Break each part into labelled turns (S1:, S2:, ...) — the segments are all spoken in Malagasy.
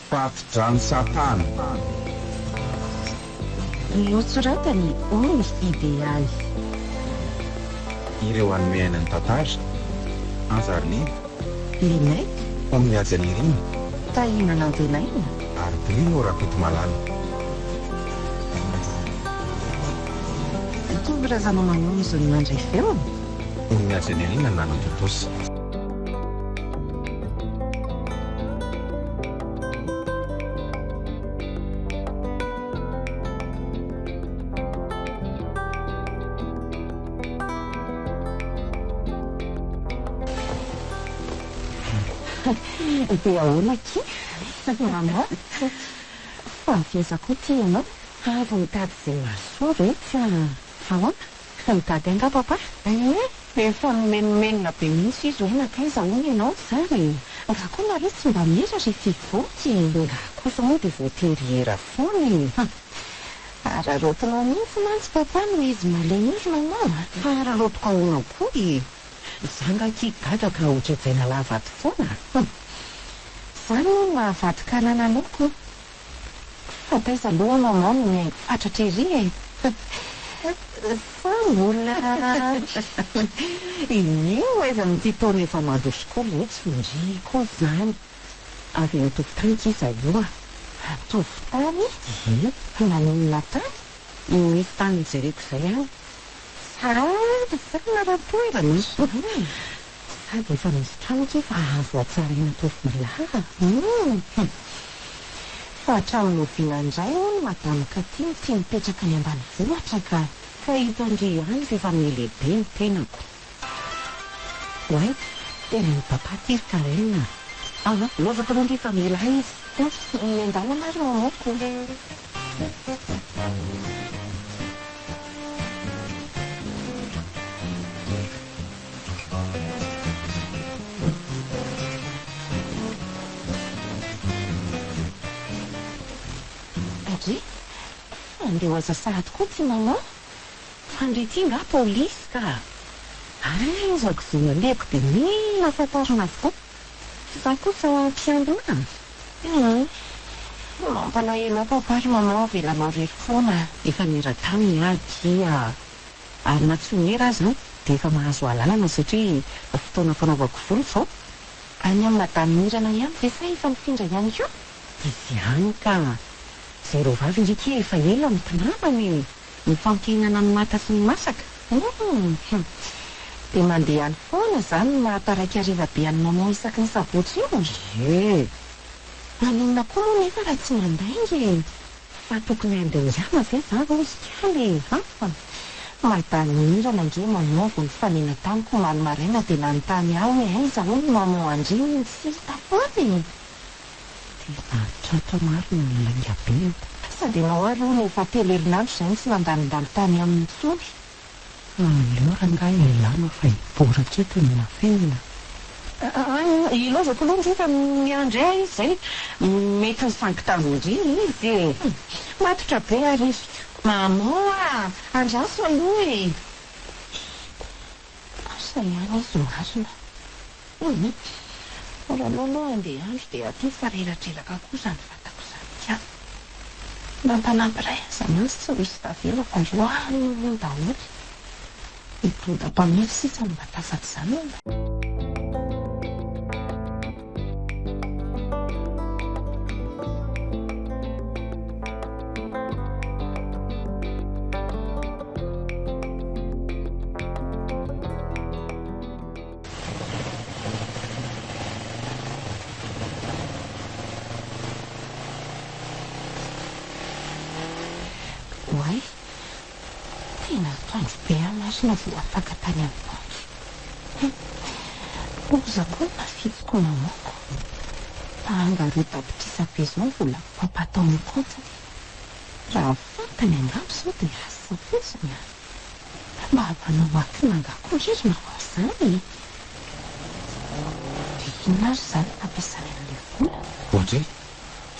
S1: Fafidrano Satana.
S2: Nosoratany hoy idealy.
S1: Ireo hanome ainany tantara Anzarliana
S2: Linay
S1: amin'ny Hajanirina
S2: tahinana antenaina
S1: ary Brino Rapito Malala.
S2: Tongorazana manozo ny mandray feony.
S1: Amin'ny Hajanirina nanatotosy.
S2: Dia ahoana ki? Mama, fampiasako ty ianao. Avy mitady izay mahasoa rehetra. Ahoana? Mitady anga papa? Efa menomenona be mihitsy izy hoe nakaiza hono ianao zany. Raha koa nareo tsy mba mira rehefa hivoky. Nga kosa moa dia voatery era foana. Ararotinao mihitsy mantsy papa no izy malay orona anao. Fa ararotiko ahoana koa i. Zanga kigata ka ohatrezaina lavaty foana. Zany mahavadika nananoko. Fataiza aloha maman no mihaingo fatratra ery e. Fa olona io aiza ny titaona efa mandrosokoly hoe tsy fondriko zany. Avy ny tokotany kiza io a. Tovotany? Nanolona tany? Misy tany jereko izay any. Sady narapoerana. Sady efa misy trano ke fa azo atsaraina tovolahy. Fa hatramin'ny oviana indray hono madama Katy tia mipetraka ny ambanivohitra ka hita andry any rehefa milehibe ny tenako. Oay, tena ny papa tirika rena. Lovako aloha rehefa mila izy. Miandalana ary mamoko. Andeho azasahady koa ty maman. Fandrety nga polisy ka. Aizako izay aleko dia mila fantarina avokoa. Za kosa mpiandona. Mampalahelo papa ry maman avelanao rery foana. Efa nera-tany ady ary na tsy nera azy dia efa mahazo alalana satria fotoana fanaovako volo zao. Any amin'ny Adamirana ihany ve sa efa mifindra ihany koa? Izy ihany ka. Izay ro vavy ndraiky efa ela mitinamany. Mifampihinana ny mata sy ny masaka. Dia mandeha any foana izany no mahataraiky hariva be any maman isaky ny sabotsy io. Manonona koa moa nefa raha tsy mandaingy. Fa tokony andeha ve za ro izy kaly. Madanirana nge manaovo ny fanenantaniko malomaraina dia nanontany aho hoe aiza hono maman andriny sy hita foany. Tratra maro no milanga be. Sady ianao ary hono efa 3 herinandro izay tsy nandalindalo tany amin'ny tsony. Leo ranga ilana fa hiboratra eto ny mafenina. Ilaozako aloha nrehefa miandray izy izay mety misankitangondriny izy. Matotra be ary izy. Maman andraso aloha e. Asa ihany izy marina. Raha aloha andeha andro dia aty fa reratreraka koa izany fatako izany ka. Nampanampy ray aza mantsy tsy ho hisy tavela fa androany daholo. Hitondram-pamery sisa mba tafaty izany. Oay, tena toandro be masina voa afaka tany amin'ny banky. Ozako ny mafitsiko mamako. Angareo tapitrisa be izao volako papatao amin'ny kontsany. Raha fantany angamba izao dia asa fotsiny. Babanao akinanga koa izy manao izany. Dia inona ary izany nampiasany an'ilay vola?
S1: Ohatra hoe,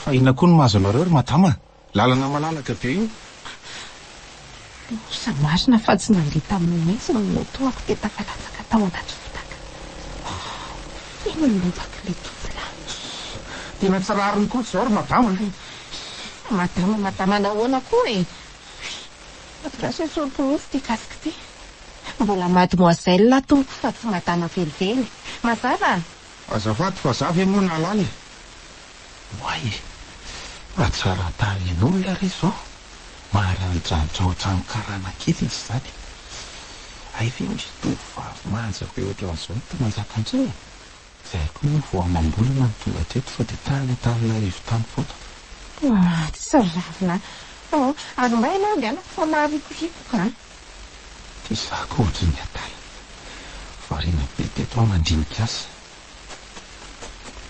S1: fa inona koa no mahazo anareo ry madama? Lalana malalaka be io.
S2: Osa marina fa tsy nandeha tamin'ny mihitsy no toako dia tafalatsaka tao anaty fotaka. Ino no lobaka ilay tovolahy?
S1: Tena tsy rariny koa izao ry madama.
S2: Madama nahoana koa e? Gasy soroko mihitsy ty kasika ty. Mbola mademoiselle tompo fa tsy madama velively. Mazava?
S1: Azafady fa zavy moa nalala.
S3: Hoay, fa tsara tany an'olona ry izao. Maranidranitra ohatrany karana kely izy izany. Ay ve misy tovovavy manjaka hoe ohatran'izao ty manjakandray? Izay koa moa vao amam-bolana ny tonga teto fa dia tany Antananarivo tany foana.
S2: Tsy ravina. Ary mba ianao dia fa maharikotrikoka.
S3: Ty zako ohatry ny atala. Variana be teto aho mandinika azy.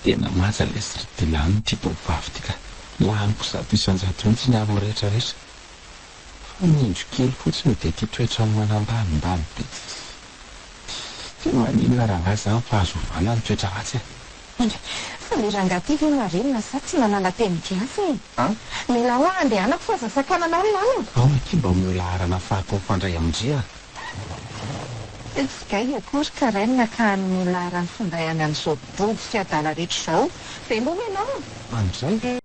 S3: Tena maja ilay siridilany ty tovovavy ty ka. Laniko zato isan-jato mihitsy ny amin'ny rehetrarehetra. Fa mindro kely fotsiny dia ty toetrany manambanimbany be. Tsy maninona raha ngazy izany fa azovana ny toetra ratsy e.
S2: Fa ny rangahy ty marinina sa tsy nanana teny gasy e. Mila ho andehanako fa zasakanana olona.
S3: Ao ty mba miola arana fahako mifandray amindria.
S2: Tsy gay akory karenina ka mila arany finday any an'izao body sy adala rehetra izao. Veloma ianao.
S3: An'izay?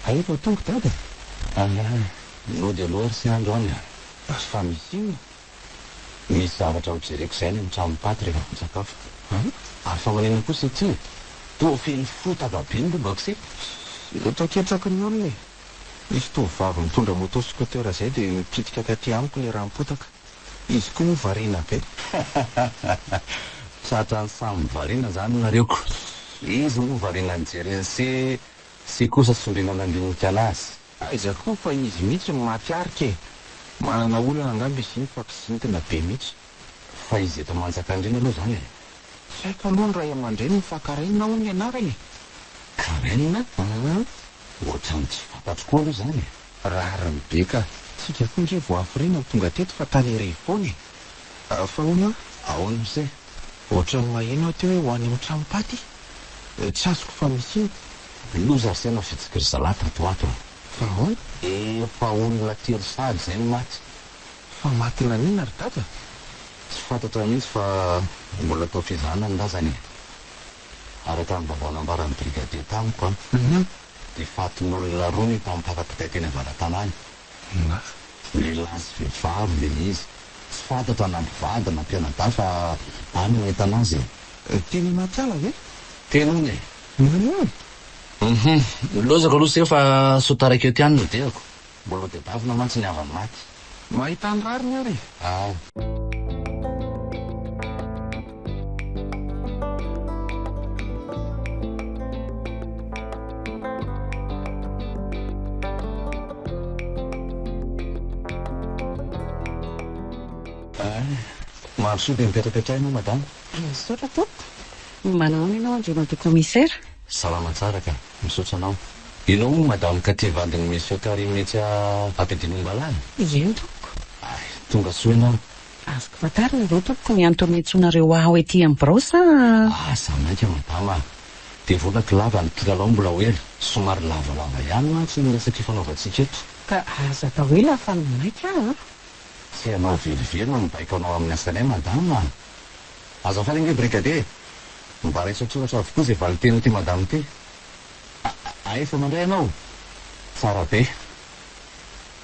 S1: Ay, vao tonga dady.
S3: Lody aloha sy andro any.
S1: Fa misy ino?
S3: Misy zavatra hojereko izay ny trano paty rehefa misakafo. Ary fa manena kosa ity. Toa feno fotaka be ny lombako se.
S1: Ohatra ketraky ny olona e. Misy tovovavy mitondra moto scooter izay dia mipitrika taty amiko ilay rahampotaka. Izy koa moa variana be.
S3: Tratra ny samy variana izany nareoko. Izy moa variana nijereny sy kosa sondriana nandinika anazy.
S1: Aizako koa fa izy mihitsy no mafiarika e. Manana olana angamba izy iny fa kizintina be mihitsy.
S3: Fa izy eto manjakandreny aloha izany e.
S1: Tsy haiko aloha ny ray aman-dreny ny fankarenina ho ny anarany.
S3: Karenina? Ohatrany tsy fantatro koa aloha izany e.
S1: Rariny be ka. Tsika koa nge vao afirina tonga teto fa tany iray foana e. Fa hono
S3: Ahoana se?
S1: ohatra ny maheno teo hoe ho any amin'ny tranopaty. Tsy azoko fa misy iny.
S3: Loza sena fitsikiry zalata toato.
S1: Fa ahoana?
S3: Efa olona telo sady izay no maty.
S1: Fa maty nanina ry dada?
S3: Tsy fantatra mihitsy fa mbola tao fizahana ny lazany. Araka ny vaovao nambaran'ny brigadier tamiko a. Dia fatin'olona roa ny mpampakapitay teny avalan-tanàny. Lehilahy sy vehivavy le izy. Tsy fantatra na mivady na mpianadahy fa any mahita anazy.
S1: Teny matyala ve?
S3: Tena ony e. Lozako aloha se fa sotaraka eo ty any no deako. Mbola dia davina mantsy ny avany maty.
S1: Mahita ny rariny ary.
S3: Ao. Marosoa dia mipetrapetra ianao madama.
S2: Misaotra tompoko. Manao ianao andriana de commissaire?
S3: Salama tsara ka, misaotra anao. Ianao moa madama ka tia vadiny misy okary mihitsy ampiadinom-balany.
S2: Io tompoko.
S3: Ay, tonga soa ianao.
S2: Azoko fantarina ireo tompoko ny antony antsoinareo aho ety amin'ny brosa.
S3: Asa mainka madama. Dia volako lava ny kilalao mbola hely. Somary lavalava ihany mantsy ny resaka fanaovantsika eto.
S2: Ka aza atao hoe lafa maika
S3: Tsy ianao velively no mibaiko anao amin'ny asanay madama. Azafady nge brigadier. Mba raisatsoratra avokoa izay valiteny ty madama ty. Efa mandray ianao. Tsara be.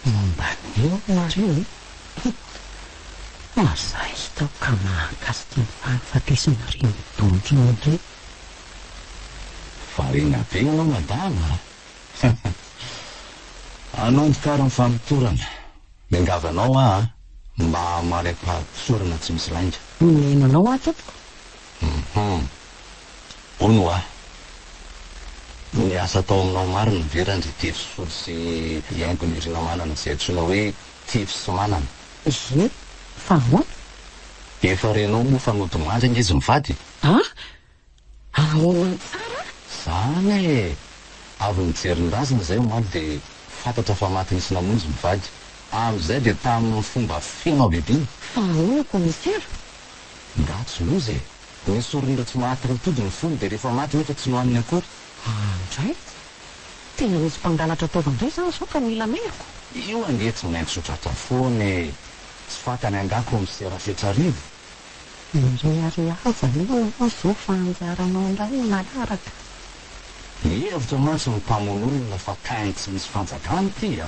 S2: Momba eo nareo e. Mazay tao ka mahakasika ny fahafatesanareo midonjo nandre.
S3: Variana be ianao madama. Anao ndikara ny fanotorana. Mengavanao mba mariam-pahasorana tsy misy lainga.
S2: Mino anao tompoko.
S3: Ono ny asa tao aminao marina verandry tify sy iaingony ireo manana izay antsoina hoe tify sy manana.
S2: Ze fa hoana
S3: Efa renao moa fanody mandry izy mivady.
S2: ahoana tsara
S3: Zany avy mijerin-drazana zay omaly dia fantatra fa maty nisy namonjy mivady. Amin'izay dia tamin'ny fomba feno biby iny.
S2: fa ahoana komisera
S3: Ndatsy loza e. Nisy olona tsy maty ritody ny fony dia rehefa maty nefa tsy nohaniny akory.
S2: andray tena misy mpangalatra taovandray zany sao ka mila meriko
S3: Io angetsy minainty sotratra foany. Tsy fantany angako misera fetrarivo.
S2: mireary aza aloha zo fa anjaranao indray malaraka
S3: Hevitra mantsy ny mpamon'olona fa kainy tsy misy fanjakana ty a.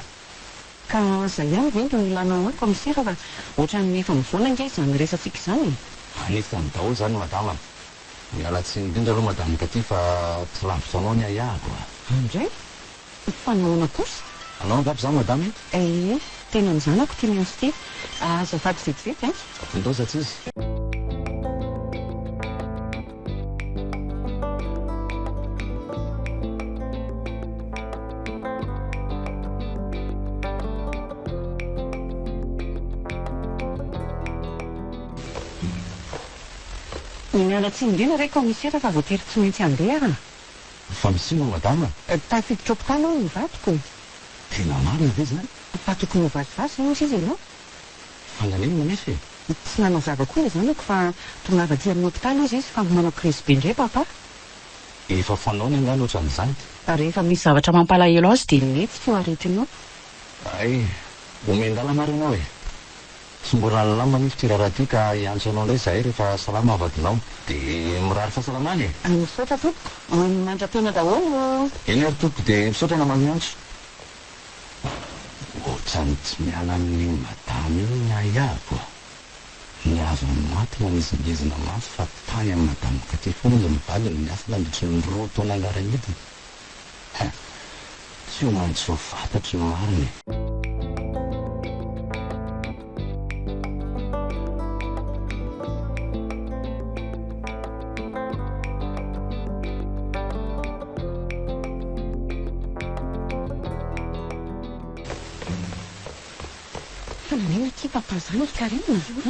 S2: ka zay ihany ve no ilanao ao komisera fa ohatran'ny efa mivoana inga izany resatsika izany
S3: Anisan'ny daholo zany madama. Miala tsiny indrindra aloha madama ka ty fa tsy lavitranao ny ahako a.
S2: andray fa nahoana kosa
S3: Anao angako zany madama e?
S2: tena ny zanako tia miansy ty azafady vetivety a
S3: Indosatry izy.
S2: miala tsy indrina ray komisera fa voatery tsy maintsy andeha
S3: Fa misy moa madama.
S2: tafiditra hopitaly ao ny vadiko
S3: Tena marina ve zany?
S2: fa tokony ho vazivazy misy izy ianao
S3: Fandaniny manesy e.
S2: tsy nanao zava-koa le zanako fa tonga avy aty amin'ny hopitaly izy fa manao crise be indray papa
S3: Efa fanao ny angano ohatran'izany.
S2: rehefa misy zavatra mampalahelo azy dia mety tsy ho aretinao
S3: Ay, omendala marinao e. Tsy mbola lalama mifitra raha ty ka iantso anao indray zahay rehefa salama avadinao. Dia mirary fahasalamana e.
S2: misaotra tompoko mandra-piaina daholo
S3: Eny ary tompoko dia misaotra namany miantso. Ohatrany tsy miala amin'ny madama io ny ahako a. Ny azo amin'ny maty manizingizina mafy fa tany amin'ny madama ka ty foana izy mivady no miasa nandritry ny roa taona angarany ediny. Tsy ho maintsy ho fantatry ny marina e.
S2: fananena ty papa zany karena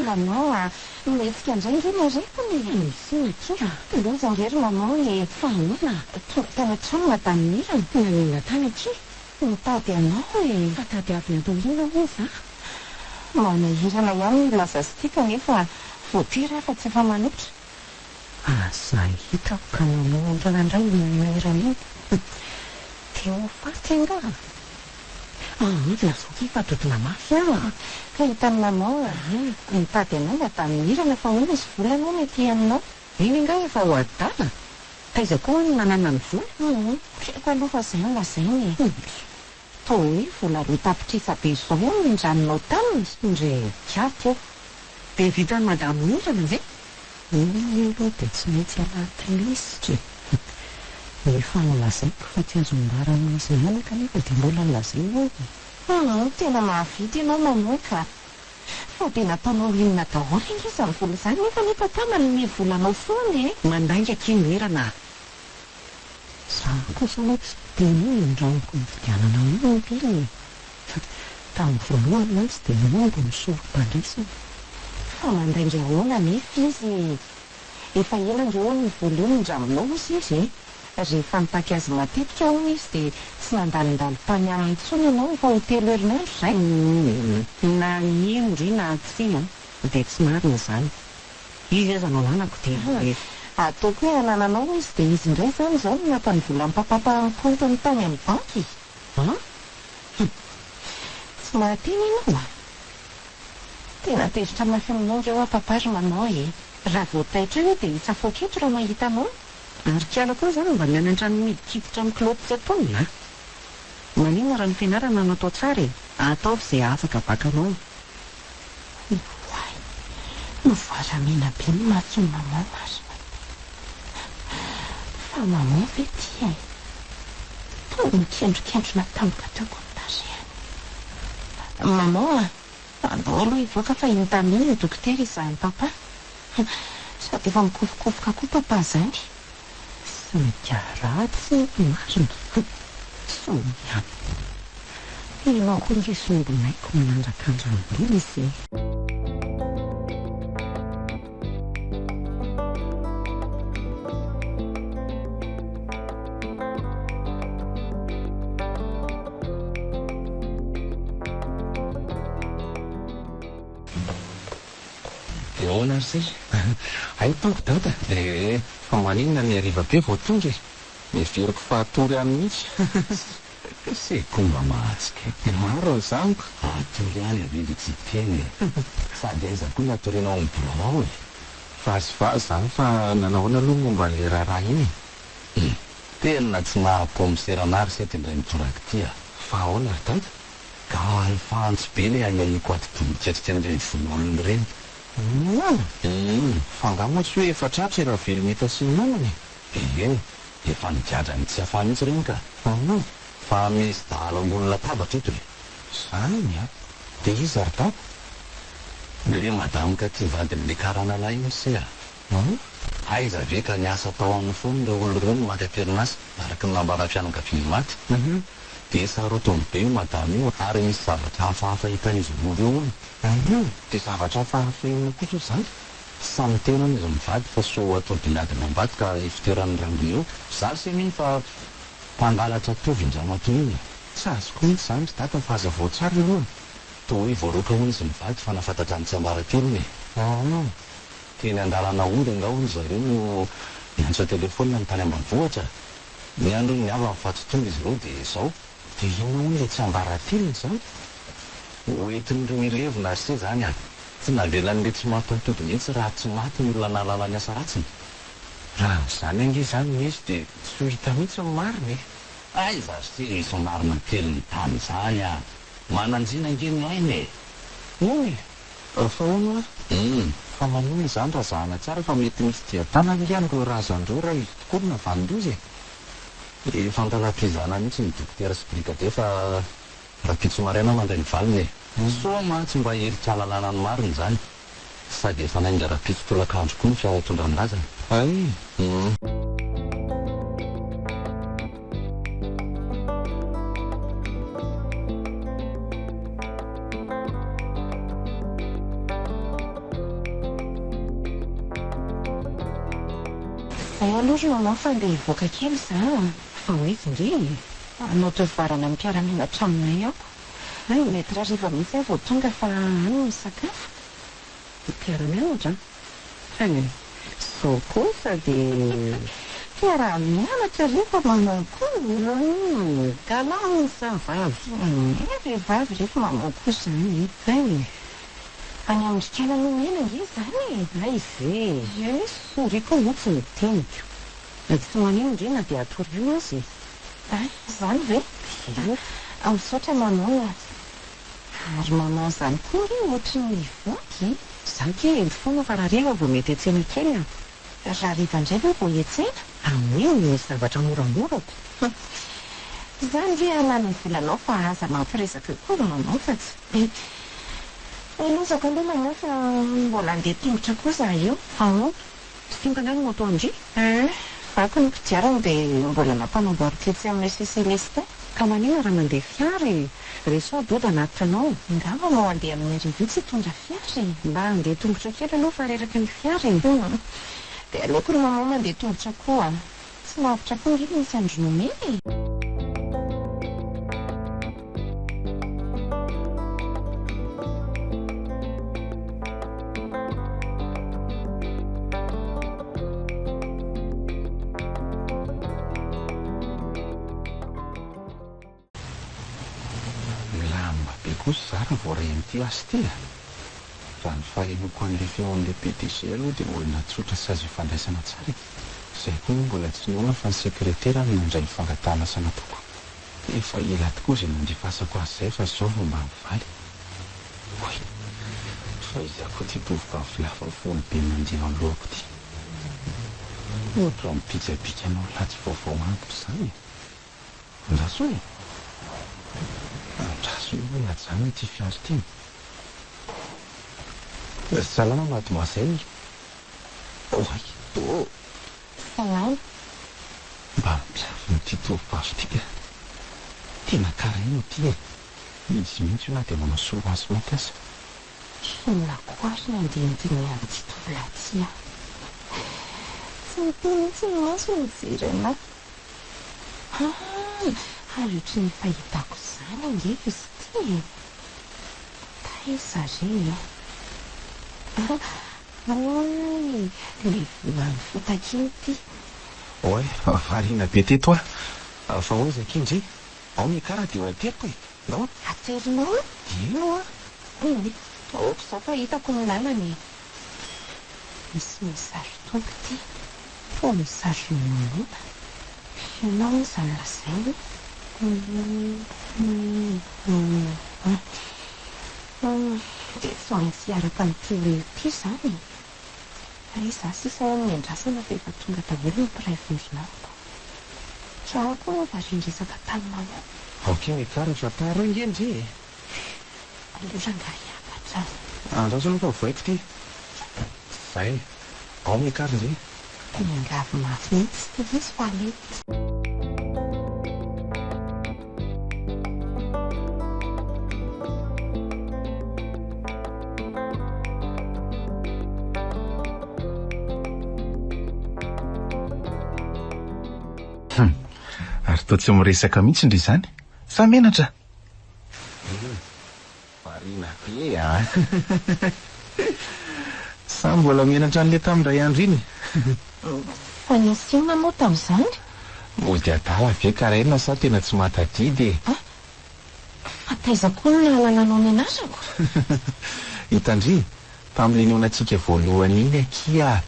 S2: manao metsika indray ndreny arekony misy ty loza ngery manao fa ahoana tena trano madamirana nanena tany aty mitady anao fa tady avy ny atao ina izy manahirana ihany laza sy tika nefa voatery fa tsy efa manotra zay hitako ka nanondrana indray mahirana iny teo faty anga lazoky fa dodina mafy ka hitany manao mitady anao madamirana fa hoana izy vola anao mety aminao iny nga efa ho adala ka iza koa ny manana ny vola treko aloha fa zay lazainy tao hoe vola roa tapitrisa be zao mindranonao taminy ndre kiaty eo dia vitany madamirana zay aloha dia tsy maintsy alatylisitry efa nolazaiko fa tsy azo mbarana izy ihany kanefa dia mbola nolazaina tena mahavity ianao manoka fa dia nataonao inona daholo inga izy amin'ny vola izany nefa tamany ny volanao foany mandaingaka inerana za kosa aloha tsy dia noho indranoko nividianana mombily fa tamin'ny voalohany mantsy dia nombo ny soro-pandresana fa mandaindray ahoana nefa izy efa ela ndreo ny vola io mindraminao izy rehefa nitaky azy matetika hono izy dia tsy nandalindalo-tany aminy intsony ianao efa ho telo herinandro zay na indry na tsy dia tsy marina zany izy aza no ananako dia ataoko hoe anananao izy dia izy indray zany zao no nampany vola mipapampampony tany amin'ny banky tsy mahateny ianao tena tezitra mafy aminao ndreo apapary manao raha voataitra hoe dia hitsafoaketo raha mahita anao ary kiala koa zany mba mianatra ny midikiditra amin'ny kilaoty atonina manina raha ny fianarana natao tsara ataovy izay afaka bakanao novoaramena be ny mahatsony mamao marina fa mamao ve ty tonga mikendrokendrona tamboka taoko ny tarehany mamao andao aloha hivoaka fa intaminy ny dokotera izany papa sady efa mikofokofoka koa papa zany Sankaratsy marina. Somiana. Ianao koa nge sombinaiko manandrakandrambolo izy.
S3: Ahoana ry zay?
S1: Aitonko dada. Fa maninona ny hariva be vao tonga e. Miveriko fahatory ihany mihitsy.
S3: Sy komba mahatsika.
S1: Maro ny zaniko.
S3: Atory ihany avily tsy teny. Sady aiza koa natorianao amin'ny bolao e.
S1: Vazivazy zany fa nanahoana aloha momba n'ilay raharaha iny.
S3: Tena tsy maha-komiseranary sy tendray mitoraka tia.
S1: Fa ahoana ry dada?
S3: Ka alfahantsy be ilay anyahiko ati-tongotra tsy tena ilay vonolona ireny.
S1: Fa angamba tsy hoe efa tratra raha velometa sy ny namany.
S3: Efa nigadrany tsy hafa mihitsy ireny ka. Fa misy dahalo ambony latabatra eto e.
S1: Zany a. Dia izy ry dada?
S3: Le madamo ka tia vady amin'ilay karanalahy iny se a. Aiza ve ka niasa tao amin'ny fono ilay olona ireo no maty am-perinasa araka ny nambara fianakaviany maty. Dia sarotrony be io madamo io ary misy zavatra hafahafa hitan'izy olona io.
S1: Dia zavatra hafahafa ino kosa izany?
S3: Samy tenany izy mivady fa so atao dinadina ambady ka ifitoeran'ny rambony eo. Zaho se miny fa mpangalatra tovin-dramatoa iny.
S1: Tsy azoko mihitsy izany ry dada fa aza vao tsara aloha.
S3: Toa hoe voaroaka hono izy mivady fa nafatatrany tsy ambaran-kelony e. Teny an-dalana ondy angao hono zareo no niantso telefônina ny tany ambanivohitra. Ny andro ny ava mifato-tonga izy ireo dia izao.
S1: Dia inona hono ilay tsy ambaran-telony izany?
S3: Hoentin'ireo milevona se zany a. Tsy navelan'ilay tsy mampitontody mihitsy raha tsy maty ny olona nalala ny asa ratsiny.
S1: Raha izany ange izany misy dia tsy ho hita mihitsy ny marina e.
S3: Aiza se misy marina kely ny tany izany a. Mananjina ange ny ainy e.
S1: Iny e? Fa hono a? Fa manona izany raha zahana tsara fa mety misy dia tanana ihany ireo razandreo raha izy tokoa no navandozy e.
S3: Efa antalam-pizana mihitsy ny dokotera sy brigadier fa rapitso maraina mandray ny valiny e. So mahatsy mba heritra lalàna ny marina izany. Sady efa nainga rapitso tolakandro koa ny fiaratondrany lazany.
S1: Ay.
S2: Aloha manao fa andeha hivoaka kely za. Fa hoizy ndre anao toevarana amin'ny mpiara-miana traminay ao. Mety raha riva mihitsy vao tonga fa ano misakafo. Mpiara-mianatra. Zao kosa dia mpiara-mianatra rehefa manao koa. Galant sa vavy. Vehivavy rehefa manao koa izany. Any amin'ny rikana no mena nge izany. Ay ve. Soriko mihitsy ny teniko. Tsy manino indrina dia atory io izy. Izany ve? Misaotra manao ary manao izany koa ry ohatry ny voky. Izany ke foana fa raha riva vao mety hetsena kely a. Raha riva indray ve vao hetsena? Amin'io misy zavatra moramorako. Izany ve alana ny volanao fa aza mampiresaka koa manao fa tsy. Lozako aloha manao fa mbola andeha tongotra koa za io. Tsy tonga indray no atao indry? Vako ny kodiarana dia mbola nampanamboariko etsy amin'ny SSLST. Ka manina raha mandeha fiara e. Reso aboda anatitra anao. Ngamba mau andeha amin'ny arivo tsy hitondra fiara e. Mba andeha tongotra kely aloha fa reraka ny fiara e. Dia aleoko ry mamao mandeha tongotra koa. Tsy lavitra koa nge misy andro nomena e.
S1: Kosa zara vao ray amin'ity asy ty a. Raha ny faheloko an'ilay feo an'ilay PDG aloha dia olona tsotra sy azo ifandraisana tsara. Izay koa mbola tsy noana fa ny sekretera no nandray ny fangatahana sanatoko. Efa ela tokoa izay nandifasako azy izay fa izao vao mba mivaly. Oy, fa izy akoa ty tovovavy lava volo be mandeha amin'ny lohako ty. Ohatra mipitsapika anao latsy vaovao amiko izany. Ndaso e. Andraso io hoe ajana ty fiara ty. Salama mademoiselle. Oy,
S2: Salama.
S1: mba mipiavy nyity tovovavy tika. Tena kara ino ty e. Izy mihitsy io na dia manao solomaso mampiasa.
S2: Olona koa azy no andeha niteny amin'ity tovolahy ty aho. Tsy mitsy maso mijery anahy. Ary ohatry ny fahitako izany ange izy ty. Taiza re le volany fotakiny ty.
S1: Oe, variana be teto ah. Fa hoy zakindry, ao mikara dia ho ateko e. Ndao
S2: Aterinao a?
S1: ino ah?
S2: Ohatry izao fa hitako ny lalany. Misy mesazy tompo ty. Fo mesazy nomonina. Ianao izany lazainy. Dia sao maintsy hiaraka amin'ity olona ity izany. Fa izaho sisa ao amin'ny andrasana fa efa tonga daholo ny mpiray voronako. Raha koa varindry resaka tanimanga.
S1: Ok, mikara fa tara ingendry.
S2: Aloha rangahy hiakatra.
S1: Andraso aloha fa voaiko ty. Zay. Ao mikara indray.
S2: Miangavy mafy mihitsy ty izy fa alety.
S1: Ary toa tsy miresaka mihitsy ndry izany. Sa menatra? Variana be ah. Sa mbola menatra an'ilay tamin'indray andro iny.
S2: Fa nisy inona moa tamin'izany?
S1: Mody adala ve karaina sa tena tsy matadidy e.
S2: Fa taiza koa no nahalalànao ny anarako.
S1: Hitandry, tamin'ilay nionantsika voalohany iny akia.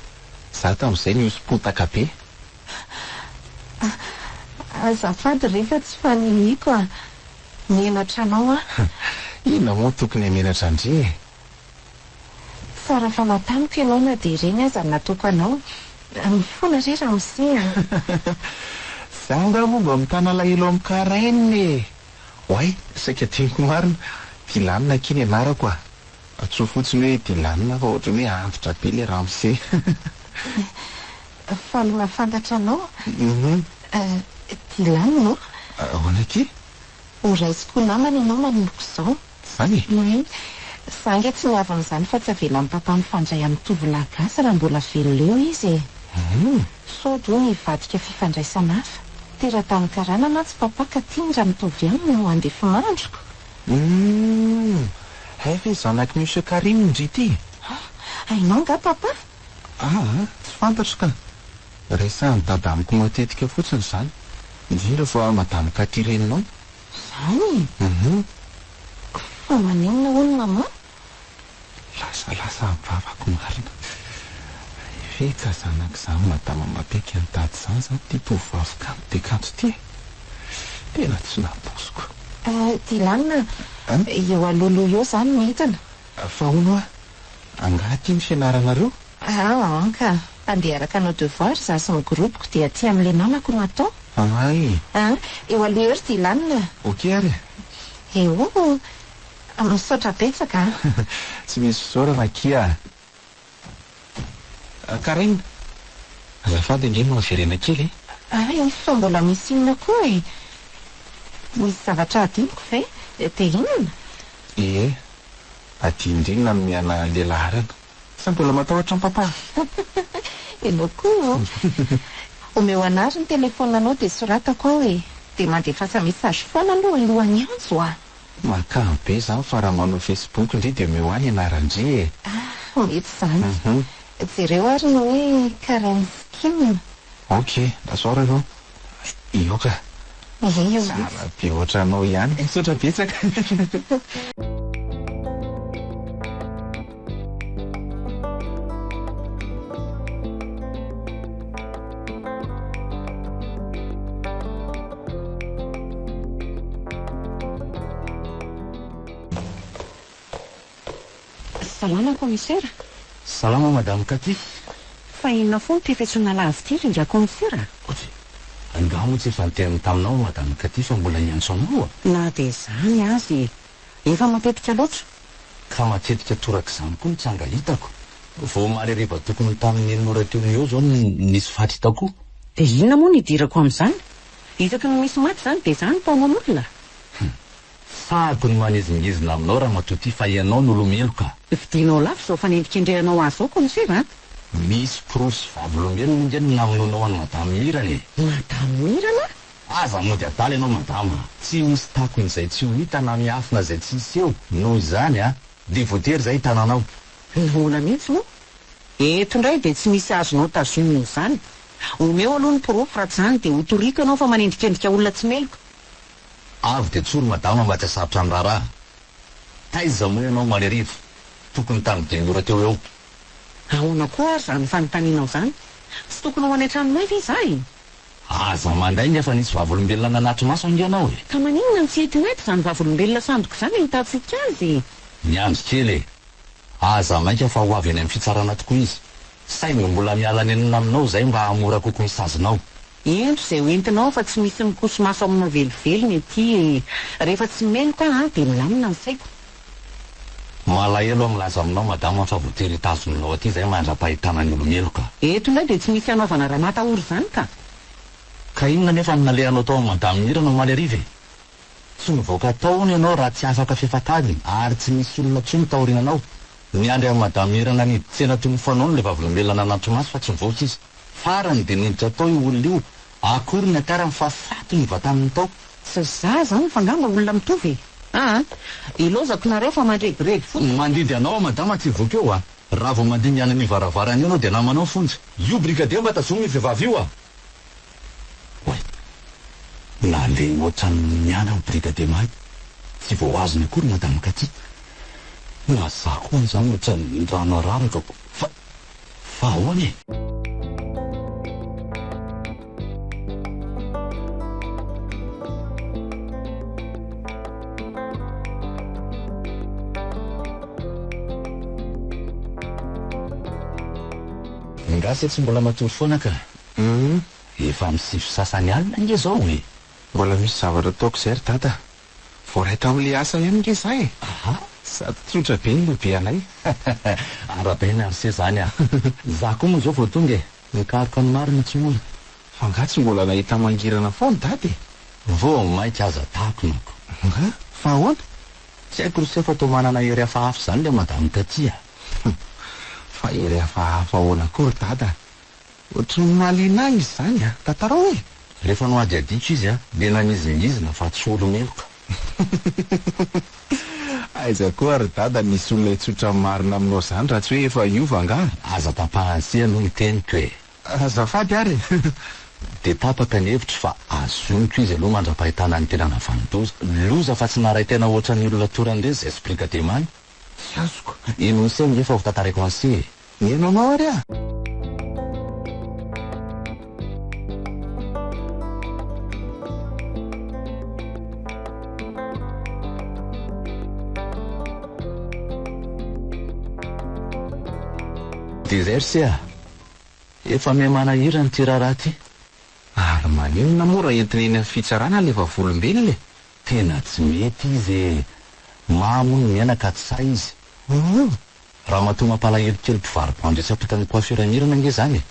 S1: Za tamin'izay niosopotaka be.
S2: Azafady rehefa tsy fanihiko a. Menatra anao a.
S1: Inona moa tokony hamenatra andry e.
S2: Tsara fa matamiko ianao na dia ireny aza no nataoko anao. Mifoana re raha misea.
S1: Za nga moa mba mitana lahelo amin'ny karainy. Oay, saika tiako marina. Dilanina kiny anarako a. Atsoa fotsiny hoe dilanina fa ohatrany hoe antitra be ilay ramose.
S2: Fa aloha fantatra anao. Dilanina no?
S1: Ahoana aty?
S2: Ho raisiko namana ianao manomboka izao.
S1: Zany?
S2: Za nga tsy miavy amin'izany fa tsy avela amin'ny papa mifandray amin'ny tovolahy gasy raha mbola velona eo izy e. Sao do nivadika fifandraisana hafa. Tera-tany karana mantsy papa ka tiany raha mitovy aminy no andefa mandroko.
S1: Efa zanaky Monsieur Karim indry ity.
S2: Hainao nga papa?
S1: Tsy fantatro ka. Resahany dada amiko matetika fotsiny izany. Indrindra fa madamo Katireninao.
S2: Zany? Fa maninona hono mama?
S1: Lasa mivavako marina. Veka zanaka izany madama mapeka ny tady izany zany ty tovovavy kanto dia kanto ty. Tena tsy naposiko.
S2: Dilanina, eo alohaloha eo izany mitana.
S1: Fa hono ah, angaty ny fianaranareo?
S2: Anka, andeha araka anao devoir za sy ny gropoko dia aty amin'ilay namako no atao.
S1: Ay.
S2: Eo aloha eo ry Dilanina.
S1: Ok ary.
S2: Eo, misaotra betsaka.
S1: Tsy misy fisaora makia. Karaina, azafady indray mahaverena kely e.
S2: Fa mbola misy inona koa e. Misy zavatra adiniko ve? Dia inona?
S1: Adindrina no miana lehilahy rana. Sa mbola matahotra amin'ny papa?
S2: Ianao koa. Omeo anary ny telefonanao dia soratako ao e. Dia mandefasa mesazy foana aloha alohan'ny anjo a.
S1: Makany be izany fa raha manao Facebook indray dia omeo any anarandry e.
S2: Mety izany. Jereo ary no hoe Karen Skin.
S1: Ok, dasaora ianao. Ioka.
S2: Eo.
S1: Tsara be ohatra anao ihany. Misaotra betsaka.
S2: Salama commissaire.
S3: Salama madame Kati.
S2: Fa inona foana mpiefetsona lavy ity rindra commissaire?
S3: Angaha moa tsy efa niteny taminao madame Kati fa mbola niantso anao a.
S2: Na dia izany azy. Efa matetika loatra.
S3: Ka matetika toraka izany koa nitsanga hitako. Vao marereva tokony tamin'ny noratra eo zao nisy faty hitako.
S2: Dia inona moa ny idirako amin'izany? Hitako ny misy maty izany dia izany mpamonolona.
S3: Sahako ny manizingizina aminao raha matoty fa ianao no lomeloka.
S2: Vidianao lafo izao fanendrikendrehanao azy ao komisera.
S3: Misy prosy vavolombelona ingeny namononao any madamy Mirana.
S2: Madame Mirana?
S3: Aza mody adala ianao madama. Tsy misy takon'izay tsy ho hita na miafina izay tsy hisy eo. Noho izany dia voatery izay hitananao.
S2: Noana mihitsy moa. Eto indray dia tsy misy azonao tazomina izany. Omeo aloha ny porofo raha tsy izany dia ho toriko ianao fa manendrikendrika olona tsy meloka.
S3: Avy dia tsoro madama mba tsy hasarotra ny raharaha. Taiza moa ianao malerivo. Tokony tanodenora teo eo.
S2: Ahoana koa ary izany fanontanianao izany? Tsy tokony ho any an-tranonay ve izahay?
S3: Aza mandray nefa nisy vavolombelona nanatro maso angianao e.
S2: Ka maninona ny tsy entineto izany vavolombelona sandoko izany hitantsika azy?
S3: Miandry kely e. Aza mainka fa ho avy any amin'ny fitsarana tokoa izy. Saingy mbola miala nenina aminao izay mba hamora kokoa ny sazonao.
S2: Endro izay hoentinao fa tsy misy mikoso maso aminao velivelony ety. Rehefa tsy meloka dia milamina ny saiko.
S3: Malahelo milaza aminao madama fa voatery tazonao aty izay mandra-pahitana ny olomeloka.
S2: Eto indray dia tsy misy hanaovana raha matahory izany ka.
S3: Ka inona nefa ny nalehanao tao madamy Mirana malerive? Tsy mivoaka taony ianao raha tsy afaka fifatadiny ary tsy misy olona tsy mitahorinanao. Niandry amin'ny madamy Mirana ny tsena toy ny fanaony ilay vavolombelona nanatro maso fa tsy mivoaka izy. Farany dia niditra tao io olona io. Akory ny ankarany fa fato ny vataniny tao.
S2: Tsy za izany fa ngamba olona mitovy. Ilozako nareo fa mandregiregy fotsiny.
S3: Mandidy anao madama tsy voaka eo Raha vao mandihy miana ny varavarana ianao dia namanao fonja. Io brigadier mba tazomy vehivavy io na le ohatran'ny miana ny brigadier mahay. Tsy vao azony akory madama ka ty. Na za koa izany ohatran'ny rano araraka fa ahoana e. Ngasy tsy mbola matory foana ka. Efa misy sasany alina nge zao e.
S1: Mbola misy zavatra ataoko izay ry dada. Voaray tamin'ilay asa ihany nge za e. Sady tsotra be ny lehibe anay.
S3: Arabe ny arsy zany za koa moa zao vao tonga e. Nikaroka ny marina tsy mola.
S1: Fa nga tsy mbola nahita mangirana foana dady.
S3: Vao mainka aza takonako.
S1: Nga fa ahoana?
S3: Tsy haiko ry fa tao manana hery hafahafa izany le madamy tatia.
S1: Fa hery hafahafa ahoana kory dada. Ohatran'ny mahaliana izy izany tantarao e.
S3: Rehefa no ady aditro izy dia namizingizina fa tsy olomeloka.
S1: Aiza koa ry dada misy olona itsotra marina aminao izany raha tsy hoe efa iova nga.
S3: Aza tapahansia no ny teniko e.
S1: Azafady ary.
S3: Dia tapaka ny hevitra fa azoniko izy aloha mandra-pahitana ny tena navanitoza. Loza fa tsy naray tena ohatran'ny olona toran'ireny izay explika demany.
S1: Tsy azoko.
S3: Ino ny seny efa ho tantarako anse.
S1: Mihainao anao ary
S3: dia izay ry se efa miha-manahira ny ty raharaha ty.
S1: Ary maninona moa raha entina eny amin'ny fitsarana ilay vavolombelona e.
S3: Tena tsy mety izy e. Mamony miaina ka tsy say izy. Raha matoa mampalahelo kely mpivaribandro tsy apitany coiffure Mirana nge zany e.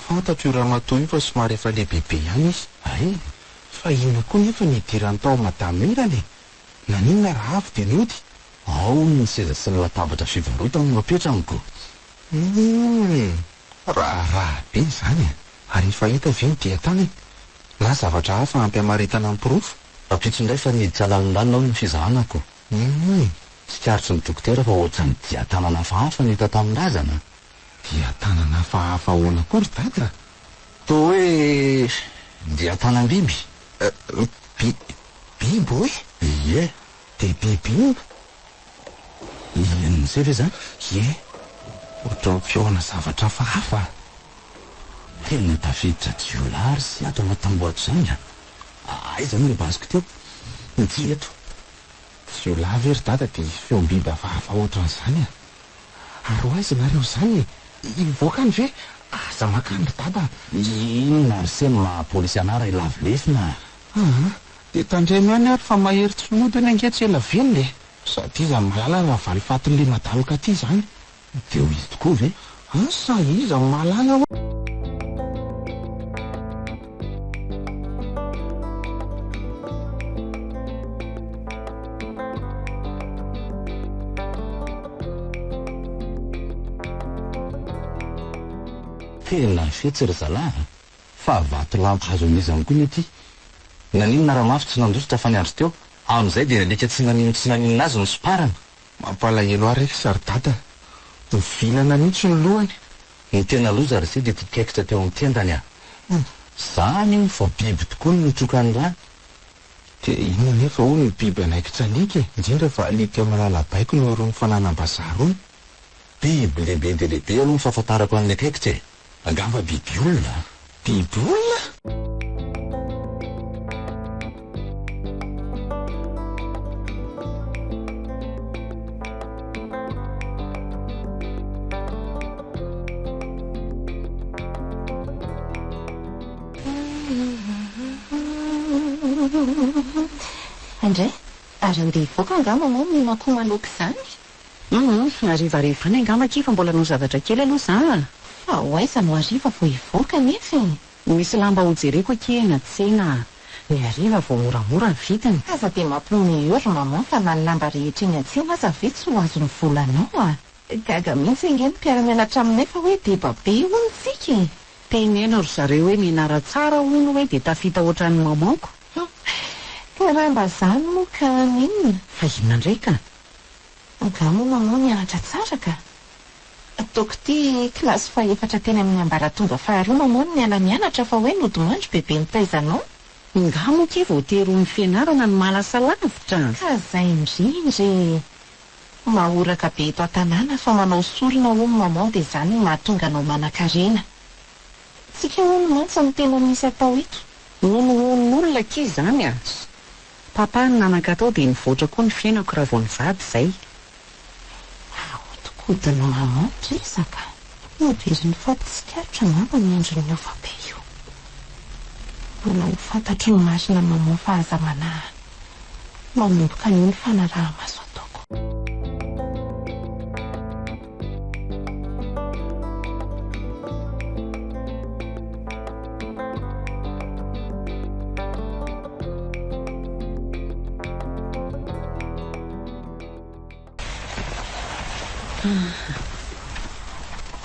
S1: Fantatro io raha matoa io fa somary efa lehibehibe ihany izy.
S3: Ay,
S1: fa inona koa nefa nidirany tao madame Mirana e. Naninona raha avy dia niody.
S3: ao ny seza sy ny latabatra fivarotana no apetranyko.
S1: Raha be izany ary efa hita ve ny dia tany na zavatra hafa ampy-hamaretana ny porofo.
S3: Rapitso indray fa niditra lalindanina ao ny fizahanako. Tsy karitry ny dokotera fa ohatran'ny dia tanana hafahafa no hita tamin'ny razana.
S1: Dia tanana hafahafa ahoana kory dada?
S3: Toa hoe dia tanan-biby.
S1: Biby hoe?
S3: Ie.
S1: Dia biby ino?
S3: Inon'izay ve zany?
S1: Ie. Ohatran'ny feona zavatra hafahafa.
S3: Tena tafiditra jiolary sy ato anatamboatra izany aiza no lebaziko teo? Ny eto.
S1: Jiolary ve ry dada dia feom-biby hafahafa ohatran'izany Ary ho aiza nareo izany ivoaka ny ve? Aza makany ry dada.
S3: Inona ry se maha-polisy anara ilavilefina.
S1: Dia tandremo ihany ary fa mahery tsy mody ny ange tsy ela velona e. Sady iza malala raha valifatin'ilay madaloka aty izany.
S3: Dia ho izy tokoa ve?
S1: Sa iza malala
S3: tena fetsy ry zalahy fa vato lampahazo amin'izany koa mety naninona raha mafy tsy nandositra fa niandro teo amin'izay dia nalika tsy naninona azy ny soparana
S1: mampalahelo ahy reky saridada mivilana mihitsy ny lohany
S3: ny tena loza ry zay dia tikaikitra teo amin'ny tendany aho zany fa biby tokoa ny notrokany rany
S1: dia inona nefa ho ny biby anaikitra alika indrindra fa alika malala baiko no rony fananam-bazaha rony
S3: biby lehibe dia lehibe aloha ny fahafantarako an'ilay kaikitra e angamba biby olona
S1: biby olona
S2: andray ary andeha hivoaka angamba moa ny makoa maloka izany
S4: arivarivany angamba kifa mbola no zavatra kely aloha za
S2: fa hoaiza no ariva vao hivoaka nefa
S4: misy lamba hojereko akena tsena ny ariva vao moramora ny vitiny
S2: aza dia mampinomy ora maman fa na ny lamba rehetra eny an-tsena aza ve tsy ho azo ny volanao a gaga mihitsy inge ny mpiara-mianatra aminay fa hoe deba be hono tsika
S4: tenena ry zareo hoe mianara tsara hono hoe dia tafita ohatran'ny mamanko
S2: ka raha mba zany moa ka ninona
S4: fa inona ndraika
S2: angamo maman mianatra tsara ka ataoko ty kilasy faefatra teny amin'ny ambaratonga faharoa maman ny ala mianatra fa hoe nodimandro bebe ny taizanao
S4: ngamo ke voatery ny fianarana ny malasa lavitra
S2: ka zay indrindry mahoraka be eto an-tanàna fa manao sorona ho ny maman dia zany mahatonga anao manan-karena tsika hono mantsy ny tena misy atao eto
S4: nonoon'olona ke zany a papa ny nanan-katao dia nivoatra koa ny fiainako raha vao nivady izay
S2: ahotokodiny maman tresaka miveriny fatysikatra ngamba ny androny ovabe io mbola ho fantatro ny masina maman fa aza manahy manomboka ny fanaraha-maso ataoko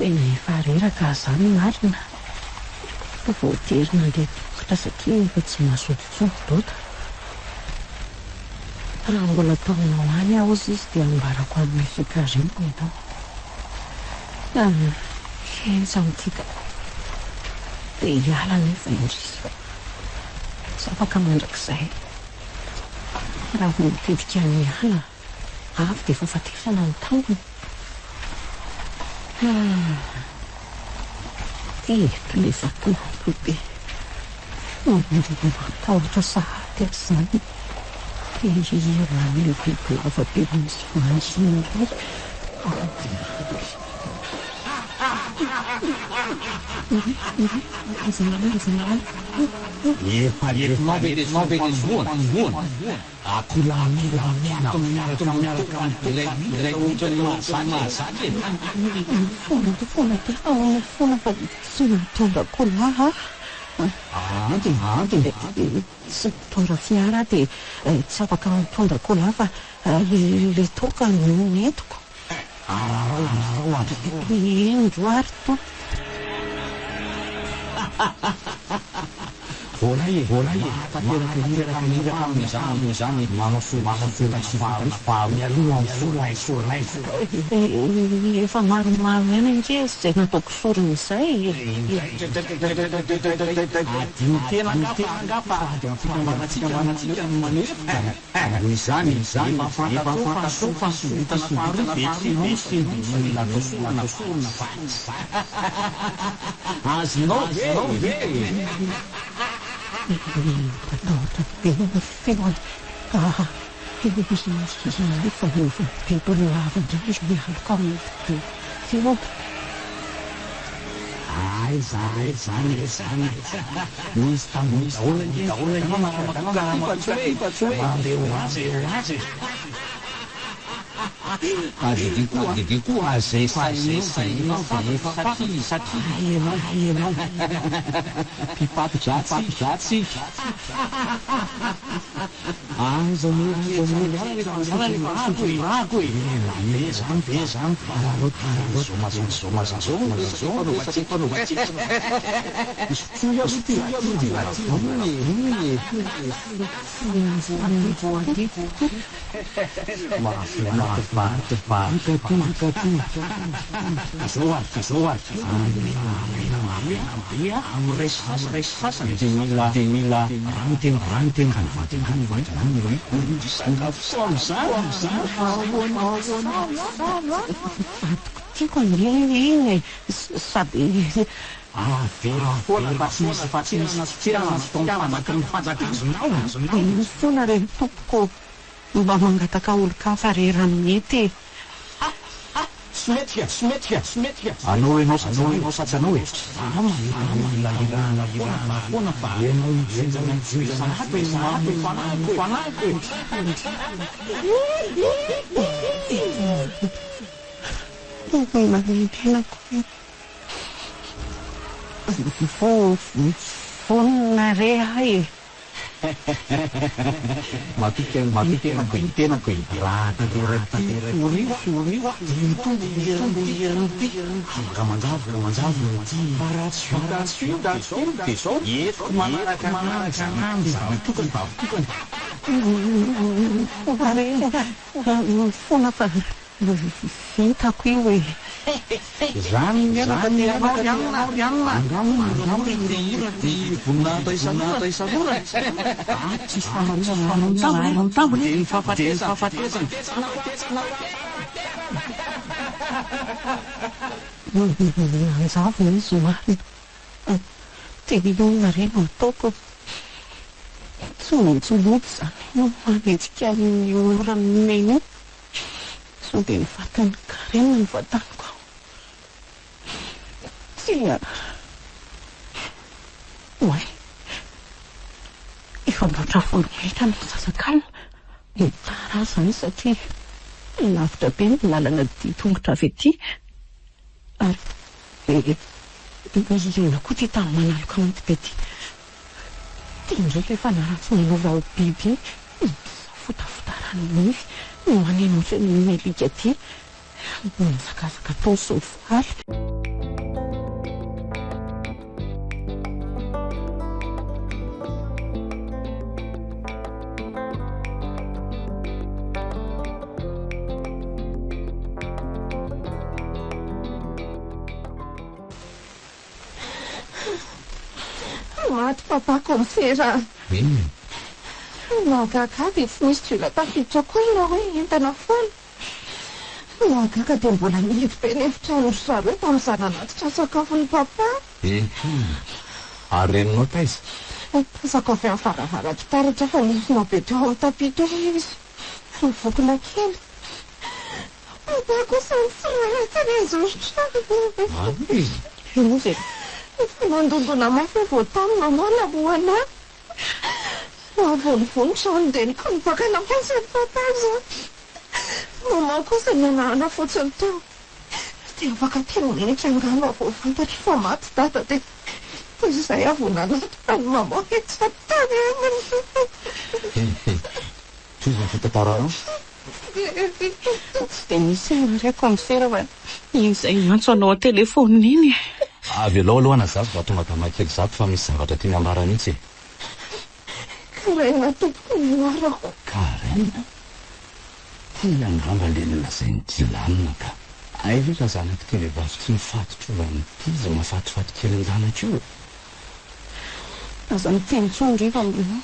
S4: tena efa reraka zany marina fa voatery nandeha tokotra satria efa tsy mahasototsoko dota raha mbola taonao any aho izy dia ambarako amin'ny fikarimo ianao ensa mitika dia hiala nefa indrisy sy afaka mandrakizay raha vo mitetika ny ala avy dia efa fatefana ny tangony efa tobe matahotra sahady azy zany irany biby lava be misy mansinindray fona fa tsy mitondra kola sy mitondra fiara dia tsy afaka mitondra kola fa le toka no netiko endroary to efa maromaro ena inge zay nataoko sorony izay feon people lavindray mialoka amin'ny feo zany misy tamoisyolona
S3: adidiko azay pipapidratsy
S2: tiako iny sady foana re tompoko mba mangataka olo-kafa re raha mety
S3: anao enao satsy anao e
S2: fonina re ahy
S3: matitenako raha
S2: fona fa vitako io e anjavo izy oany telona reny ataoko tsy maintsy loto zany manetsika ny ora mena so dia nifatany karena ny vataniko tsia oay efa loatra folometra ny sasakalina mitara zany satria lavitra be ny lalana di tongotra avy aty ary irena koa ty tany manaloka aminty be ty tindraiky efa naratsy nanova ho biby fotafotarany no manenotra ny melika ty mizakazaka tao sovaly maty papako mifera mahagagaka tsy misy drila tafiditra koa ina hoe entana foana mahagaka dia mbola milito be nefitrano ry zareo tamin'izany anatitra sakafon'ny papa
S3: ary reninao taiza
S2: sakafo amin'ny faravara-pitaratra fa nifinao be teo amin'ny tapito izy mivokona kely papako sany tsiralatsany azotrano izy mandondona mafy voatamina moana moana avonivonitrano dia ny konibaka nampiasany papaza mama kosa ny anahana fotsiny teo dia afaka telo minitra angano avoafantatra fa maty data dia izay avonanato ny mama etsatany aminy
S3: toza fitantaranao
S2: tsy dia misy mariako misera fa izay antso anao telefona iny
S3: avy alao aloha nazato va tonga tamakely zato fa misy zavatra tiany ambara mihitsy
S2: karaina tompoko noarako
S3: karaina tia angamba lenina zay ny tilanina ka aivitra zanako teny vavy tsy mifatotrovany ty zay mahafatifaty kely an-janako io
S2: aza miteny tsondriva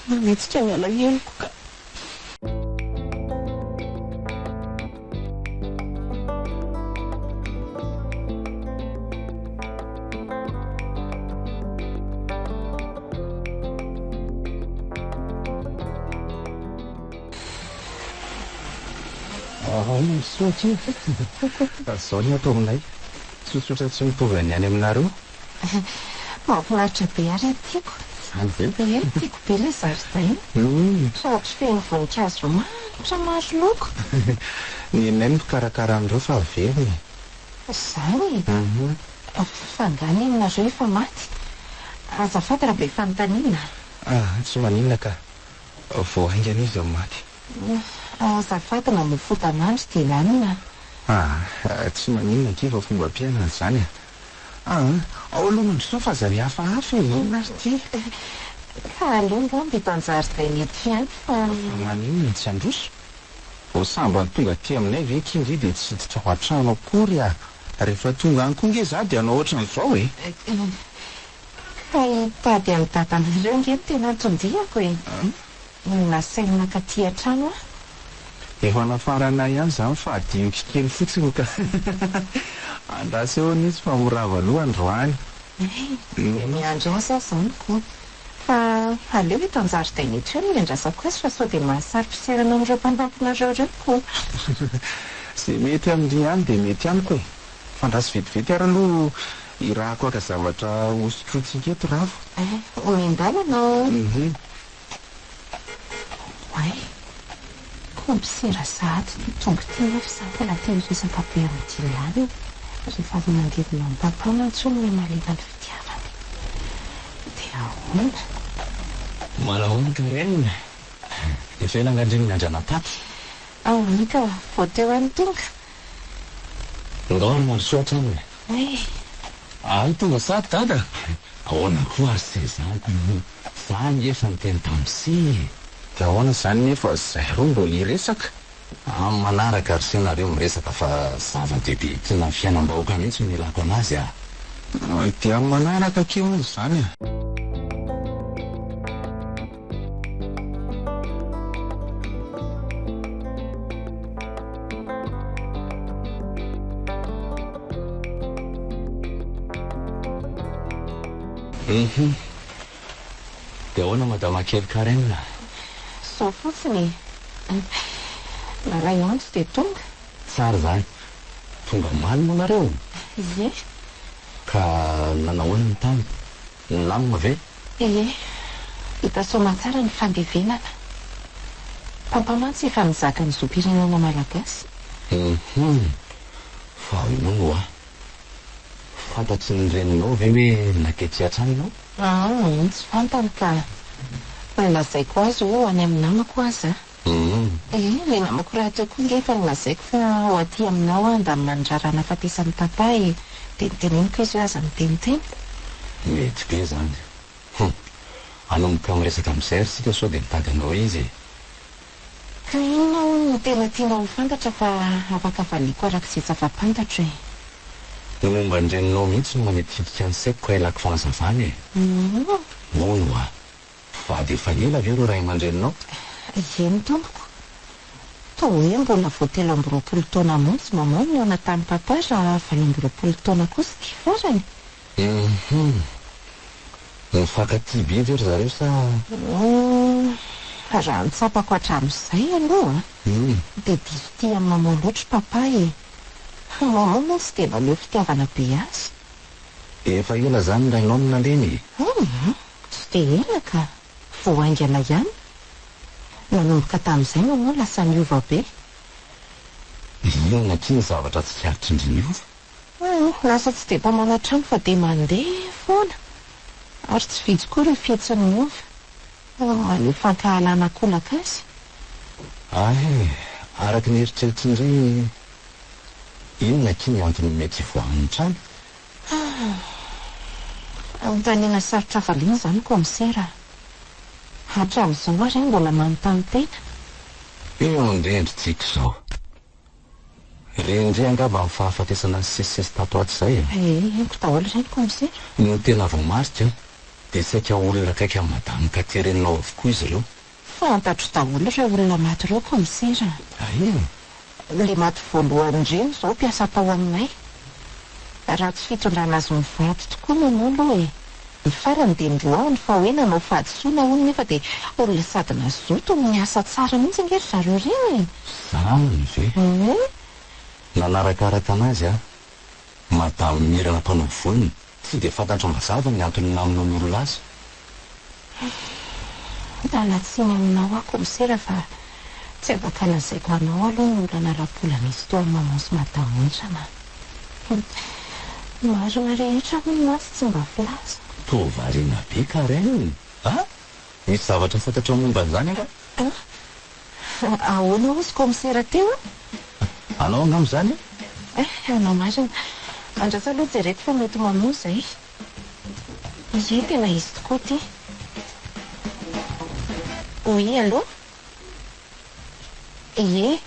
S2: manetsika ny alahelo ka misotra
S3: zao ny atao aminay tsotsotra tsy mitovy any aminareo
S2: mahafinaritra be ary tiako
S3: zany ve
S2: tiako be ilay zaridaina sady feno voninkazo romana Samahazo loko.
S1: Ny anay mikarakara andreo fa averiny.
S2: Izany fangany aminareo efa maty. Azafady raha be fanontaniana.
S1: Tsy maninona ka. Vao aingana izy maty.
S2: Azafady na mifotanandro dia lanina.
S1: Tsy maninona kiva fomba ampiainana izany. Ao aloha mandrosoa fa zany hafahafa inona azy ty.
S2: Ka aleo ngambo eto an-jaridaina eto ihany fa
S1: maninona tsy androso. Vao samba ny tonga aty aminay ve kindry dia tsy hiditra ao an-trano akory rehefa tonga any koa nge za dia anao ohatran'izao e.
S2: Ka hitady amin'ny dadanareo nge tena tondihako e. Nasaina katy an-trano
S1: Efa nafaranay ihany zany fa adioky kely fotsiny ka. Andasy eo nisy fa morava aloha androany.
S2: miandro asa izany koa. Fa aleo eto an-jaridaina eto ihany miandrasako azy fa sao dia mahasarotry amin'ireo mpandamponareo ireo koa.
S1: Izay mety amin'ny ihany dia mety ihany koa e. Fandrasy vetivety ary aloha irahako aka zavatra hosotrotsika eto ravo.
S2: Mindalana. Kompisera sahady tonga tena fa samy mbola tena resaka be amin'ny dilany rehefa avy mandedina amin'ny pampana ntsony ny malina ny fitiavany. Dia ahoana?
S3: Malahoana ka renina. Efa ela angandreny andrana-paty.
S2: Nika vao teo any tonga.
S3: Ngahoana mandrosoatra aminy. Ay tonga sady dada. Ahoana koa ary se zany. Zany efa niteny tamin'si.
S1: Dia ahoana izany nefa izay roa mbola hiresaka.
S3: Manaraka ary senareo miresaka fa zava-dehibe tena fiainam-bahoaka mihitsy no ilako anazy
S1: dia manaraka keo izany
S3: dia ahoana madama kely Karenina?
S2: Sao fotsiny. Na ray andro dia tonga.
S3: Tsara zany. Tonga maly moa nareo.
S2: Ie.
S3: Ka nanahoana ny tany? Namana ve?
S2: Hita soma tsara ny fandevenana. Pampamantsy efa mizaka ny zoam-pirenena malagasy.
S3: Fa hono fantatsy ny reninao ve hoe nakety an-trano ianao?
S2: Tsy fantany ka lazaiko azy any amin'ny namako azy le namako raha teo koa nge fa lazaiko fa ao aty aminao anda mandrarana fatesan'ny papa dia niteneniko izy hoe aza miteniteny.
S3: Mety be zany. Anomboka miresaka amin'izay ary sika sao dia mitady anao izy.
S2: Ka inona no tena tianao fantatra fa afaka avaliako arak'izay zava-pantatra e.
S3: Ny momba ny reninao mihitsy no manetidika ny saiko ka ilako fanazavana e. Mono fa dia efa ela ve ro ray aman-dreninao?
S2: Eny tompoko. Toa hoe mbola vao 13 taona montsy mamao ny ao tany papa raha 20 taona kosa ty farany.
S3: Mifankatia biby ry zareo sa?
S2: Raha nitsapako hatramin'izay aloha dia diso tia amin'ny mamao loatra papa e. Mamao moa tsy dia mba leo fitiavana be azy.
S3: Efa ela zany rainao no naleny.
S2: Tsy dia ela ka vao aingana ihany. Nanomboka tamin'izay mamao lasa niova be.
S3: Inona kiny zavatra tsy hiaritra indriniova?
S2: Lasa tsy dia mpamana trano fa dia mandeha foana. Ary tsy vidy koa ireo fihetsiny miova. Aleo fankahalana kolaka azy.
S3: Araka ny eritreritry indray inona kiny antony mety hivoahany trano?
S2: Anontaniana sarotra valiana izany komisera. Hatramin'izao ary mbola manontany tena.
S3: Eo indrendry tiako izao. Rendray angamba amin'ny fahafatesana ny sesisesy tato ato izay
S2: Eko daholo ireny komisera.
S3: No tena vao marika dia saika olona kaiky amin'ny madama ka tereninao avokoa izy ireo.
S2: Fantatro daholo ireo olona maty ireo komisera. Le maty voalohany ireny izao mpiasa tao aminay. Raha tsy fitondrana azy mivady tokoa no aloha e. Ny farany dia ndroahany fa hoe nanao fahadisoana hono nefa dia olona sady nazoto no miasa tsara mihitsy angery zareo ireny.
S3: Zany ve? Nanarakaraka anazy madama mirana mpanao voany tsy dia fantatra mazava ny antony namina ny olona azy.
S2: Lalatsiny aminao aho komisera fa tsy afaka lazaiko anao aloha ny olana rahapola misy tao amin'ny maman sy madamontrana. Marina rehetra moa masy tsy mba filaza.
S3: Tovariana be ka reny. Misy zavatra fantatra momba an'izany aka?
S2: Ahoana ozy komisera teo?
S3: Anao angamo zany?
S2: Anao marina. Andrasa aloha jereko fa mety mamoa izay. Ie, tena izy tokoa ty. Oui, allô? Ie,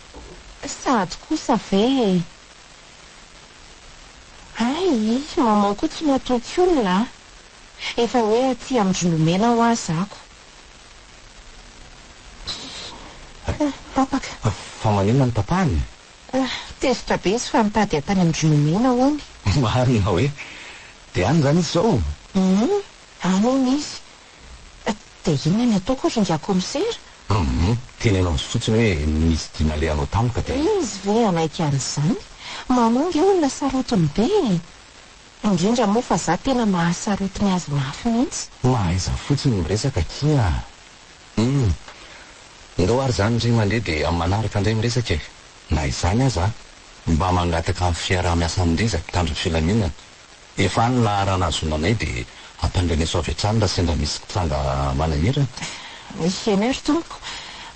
S2: sady kosa ve? Ay, maman koa tsy natoky olona. Efa hoe aty amindronomena ho azako. Papaka.
S3: Fa manina ny tapahany?
S2: Tezitra be izy fa mitady atany amindronomena hoany.
S3: Marina hoe, dia any zany izy zao?
S2: Any ony izy. Dia inona ny ataoko ringa komisera?
S3: Tenenao fotsiny hoe misy dina lehanao tamika dia.
S2: Izy ve anaika an'izany? Mamongy olona sarotiny be. Indrindra moa fa za tena mahasarotiny azy mafy mihitsy.
S3: Mahaiza fotsiny miresaka kia. Ndao ary zany ndray mandeha dia amin'ny manaraka indray miresaka e. Na izany aza mba mangataka amin'ny fiaraha-miasa andrizaka tandro filaminana. Efa any laharana azonanay dia ampandreneso avy hatrany raha sendra misy mpitsanga manahirana.
S2: Eny ary tompoko.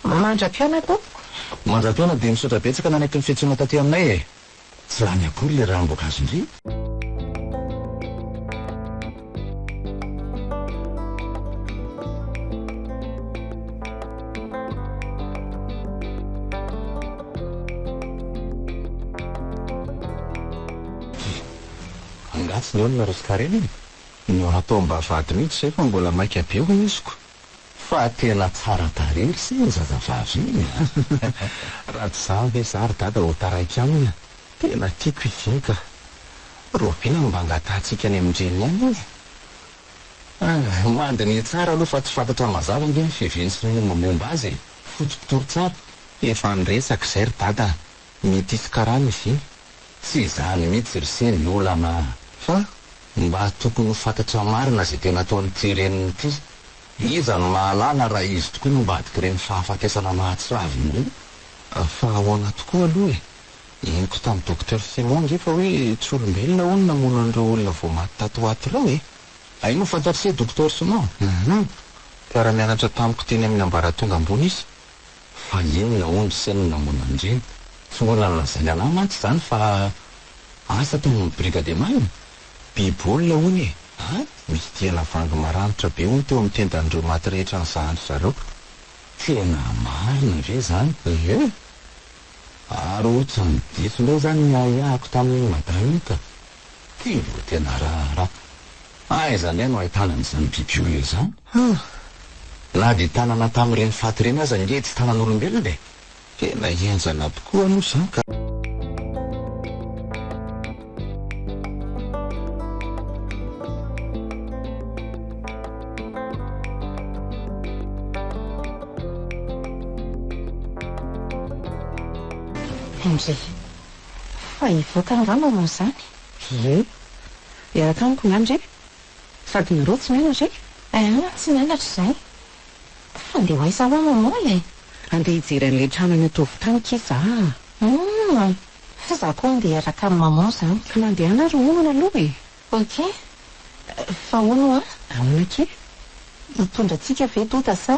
S2: Mandra-piona tompoko.
S3: Mandra-piona dia misaotra betsaka nanaiky ny fiantsoana taty aminay e. Tsy lany akory le ranom-boankazo indry. Angatsy ny olona rosikareny e.
S1: Ny atao mba vady mihitsy izay fa mbola maika be ho iziko.
S3: Fa tena tsara tarery sy ny zazavavy iny.
S1: Raha tsy izany ve zary dada ho taraiky aminy. Tena tiako ivika. Roapena mba angatantsika any amin'ireny ihany e.
S3: Mandiny tsara aloha fa tsy fantatra mazava nge fiviny sy ny momba azy. Fotompitoro tsara.
S1: Efa niresaka izay ry dada. Mety isy karana izy iny.
S3: Tsy izany mihitsy ry sy ny olana. Fa mba tokony ho fantatra marina izay tena ataony ty reniny ty. Iza no mahalala raha izy tokoa no mbadika ireny fahafatesana mahatsavy ireny.
S1: Fa ahoana tokoa aloha e. Eniko tamin'ny dokotera Simon nge fa hoe tsy olombelona hono namono an'ireo olona vao maty tato ato ireo e.
S3: Ay no fantatry dokotera Simon?
S1: Mpiara-mianatra tamiko teny amin'ny ambaratonga ambony izy.
S3: Fa inona hono sy ny namono andreny? Tsy mbola nilazany anahy mantsy izany fa asa tamin'ny brigade maina.
S1: Biby olona hono e. Misy tena vangy maranitra be hono teo amin'ny tendan'ireo maty rehetra ny zahandry zareo.
S3: Tena marina ve izany?
S1: Ie.
S3: Ary ohatry ny diso indray izany ny ahihahako tamin'ny madanika. Ty vo tena raharaha. Aiza indray no ahitana an'izany biby io izany? Na dia tanana tamin'ireny faty ireny aza nge tsy tanan'olombelona e.
S1: Tena hienzana tokoa aloha izany ka.
S2: Indray. Fa hivoaka angamba moa izany.
S4: Ie. Iaraka amiko ngandry. Sady nirotsy ny anatra e.
S2: Tsy nianatra izay. Fa andeha ho aiza va mamoa e?
S4: Andeha hijery an'ilay trano any Tovotany iza.
S2: Fa za koa andeha hiaraka amin'ny maman izany.
S4: Ka mandehana ary hoana aloha e.
S2: Ok. Fa hono
S4: Ahoana ke?
S2: hitondra antsika ve doda sa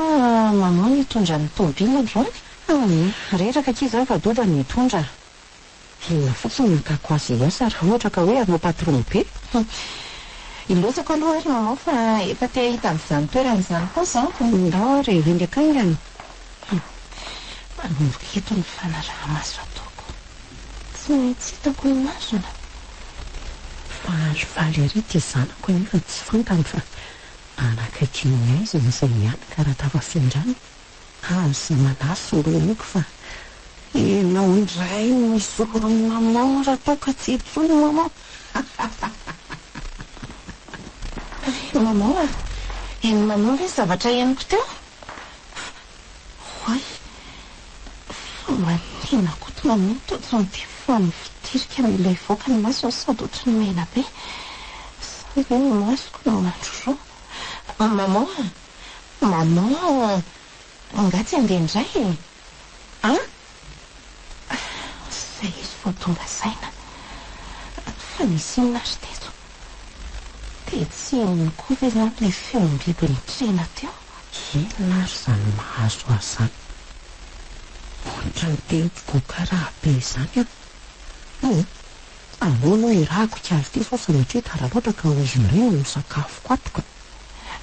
S2: maman hitondra ny tômôbila androany?
S4: Reraka kiza fa doda ny hitondra. Inona fotsiny nakako azy asa raha ohatra ka hoe anao patron be.
S2: Ilosako aloha ary maman fa efa te hahita amin'izany toeran'izany koa za.
S4: Ndao ary rendy akangany.
S2: Manomboka eto ny fanaraha-maso ataoko. Tsy maintsy hitako ny masona.
S4: Fa azo valy ary ty zanako nefa tsy fantany fa anakaiky ny aizy nisay mianaka raha tafafindrany. Aza manasy oloniko fa enao indray no misy olo amin'ny maman raha toka tsy etsony maman.
S2: Maman eny maman ve zavatra ianiko teo? Hoay, fa manina koto maman to tsy mitefa mifitirika amin'ilay voaka ny masony sady ohatry ny mena be. Sa ve ny masoko no mandroso? Maman, maman, angatsy andeha indray e. Izay izy vao tonga saina fa nisy inona azy teto dia tsy inona koa ve zany ilay feom-biby nitrena teo.
S4: Inona ary zany mahazo azany ohatrany teokoka raha be izany aloha irahako ikaly ty sao sanatria tara loatra ka izy mireny no sakafo kwatoka.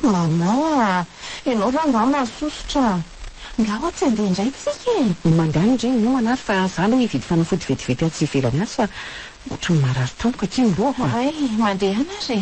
S2: Mama, ianao raha nga masosotra nga ho tsy andeha indray tsika
S4: mandeha any ndreny io manary fa za aloha hividy fanafody vetivety atsy ivelany azy fa ohatrany marary tampoka aty milohako.
S2: ay mandeha ana ry.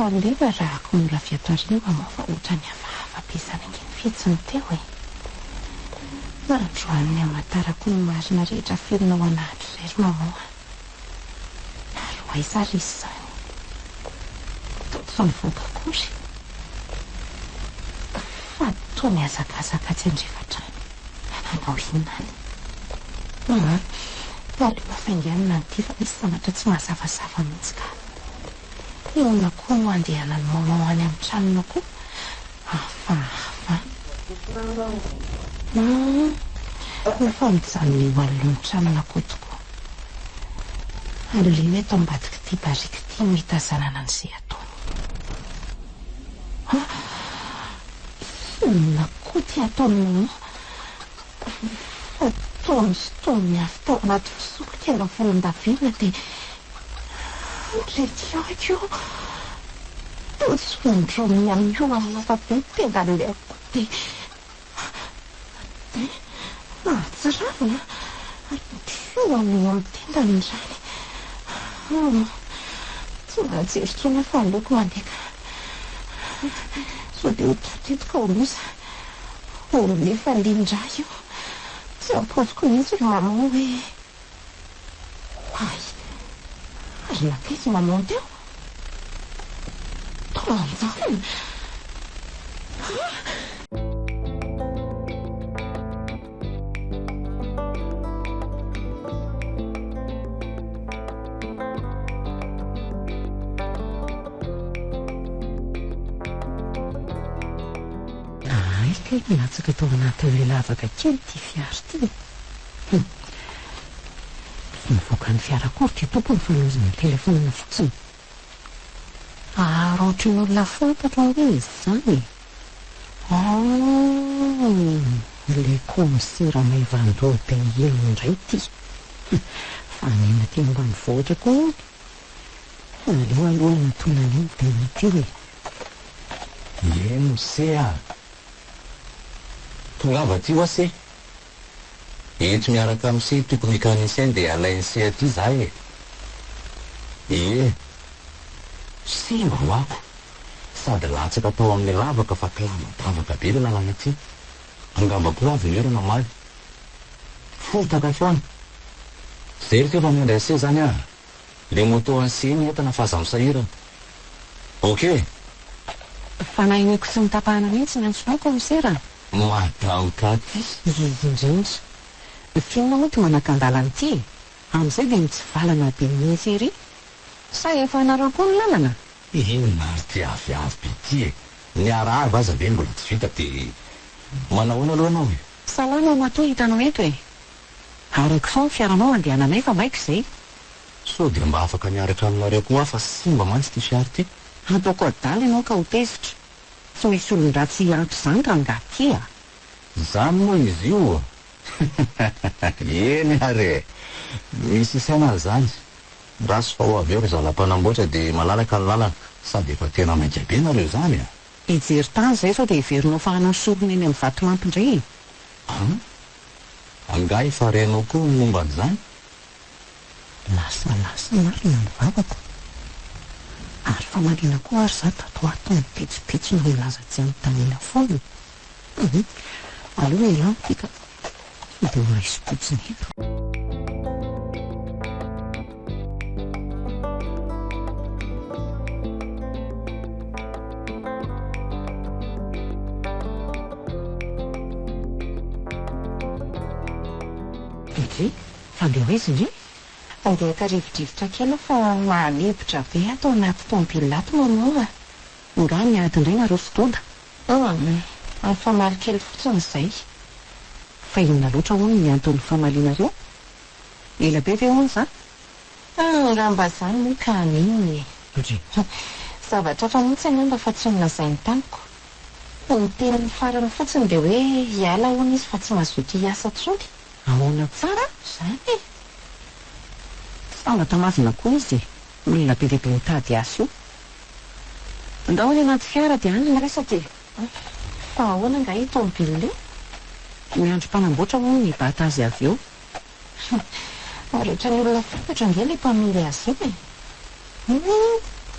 S2: Aleva raha ko mila fiatareva moa fa ohatrany hafahafa be izany angeny fihetsiny teo androan'ny amatarako ny marina rehetra ferina ao anaty iray ry mamoa ary hoaiza ry izy izany tsy mivoaka kory fa toa miazakazaka tsy andrefatrany anao inany aleo mafainganina nyty fa misy sanatra tsy mahazavazava mihitsy ka inona koa no andehanany manao any amin'ny tranona koa hafahafa efa mijanona eo alohany tranona koa tokoa aleo eto ambadika ty bariky ty mitazanana an'izay ataony inona koa ty ataony mamo fataony sy taony avy tao anaty fisolika ela volondavenona dia letiako tsondrony amin'io amin'nafa be tengaleko dia atsiravina tio amin'io amin'ny tendany izany tsy mahajery tsony fa aleoko mandeka so dia hotatetoka oloza olonefa lindra io tsy ampoziko mihitsy ry mamoa hoe ay ary nakaizy mamoa teo tonjany
S4: kay milatsaka tao anatin'ilay lavaka kely ty fiara ty mivoaka ny fiarakory ty tompony fanoziny telefonina fotsiny aroatra ny olona fantatra hoe izy zany le komisera maivandrote elo indray ty fa nena ty mba mivoatra koa aleo alohana tonany iny dia nity hoe
S3: eno sea tongava ty oase eto miaraka amin'ny se toko mécanicien dia alainy se aty za semba ho ako sady latsaka tao amin'ny lavaka fa kilamatavaka be le lalana ty angamba koa avy ny erana maly fotaka foana zay ry teo miandray se zany le moto anseny entana fa aza misahirana ok
S4: fanahineko sy mitapahana mihitsy ny antsonao komisera
S3: mataotaty
S4: indrindra finona moa ty manakandalana ty amin'izay dia mitsivalana be mihitsy ery sa efa anareo koa ny lalana
S3: maro ty avyavy be ty ny arava aza be mbola tsy vita dia manahoana aloha anao
S4: salama matoa hitanao eto arako sao ny fiaranao andehananay fa maiko izay
S3: so dia mba afaka niaraka aminareo koa fa simba mantsy ty fiary ty
S4: ataoko adaly ianao ka ho tezitra tsy misy olon-dratsy antro izany raha ngaty
S3: zany moa izy io eny are misy isaina zany rasy fa ho avy eo ry zalam-panamboatra dia malalaka ny lalana sady efa tena mainka be nareo zany
S4: hijery tany zay sao dia hiverinao fa hanasorona eny amin'ny vatolampy indray
S3: anga efa renao koa ny momba an'izany
S4: lasalasa marina ny vavako ary fa marina koa ary za tato ato ny pitsopitso no milaza tsy amin'ny tanina foana aloha elano tika dia ho raisy potsiny eto
S2: Fandeha hoaizy indri andeha ka-rivodrivotra kely fa mahalebotra be atao anaty tômobily ato manao nga miady indray nareo fotoda amin'ny famaly kely fotsiny izay fa inona loatra hono miantony famalinareo ela be ve hono za raha mba zany moa ka aniny zavatra fa mihitsy angamba fa tsy nolazainy tamiko ny teniny farany fotsiny dia hoe hiala hono izy fa tsy mazoto hiasa tsony ahoana tsara zany fangatamazina koa izy olona be lehibe mitady asa io ndao ny anaty fiara dia any ny resaka fa ahoana nga tômobily leo miandro mpanamboatra hono ny bata azy avy eo rehetra ny olona fantatra nge le mpamily azy io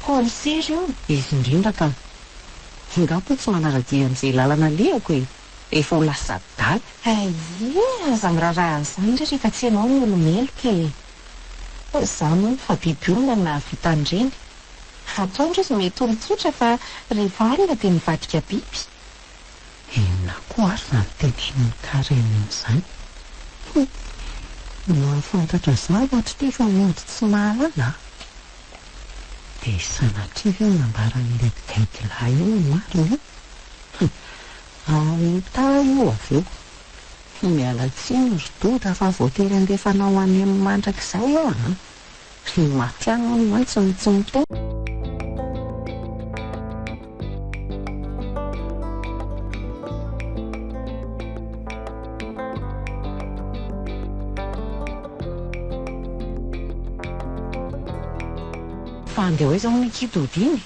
S2: kolisery io izy indrindra ka ngapo tsy manaradia an'izay lalana lehako efa ho lasa daly aza miraraha an'izany ndre rehefa tsy ianao ny olomeloka za moa fa biby olona na vitandreny ataondra izy mety olotsotra fa rehefa alina dia mivadika biby inona koa ary zany teneniny karen'izany mahafantatra za ohatry te efa mody tsy mahalala dia sanatriva eo nambaran'ilay gaidila io marina ita io avy eo miala tsiny rododa fa voatery andefanao any amin'ny mandrak'izay eo ry matiano ny mantsy mitsonotena fa andeha hoe zao nikitodiny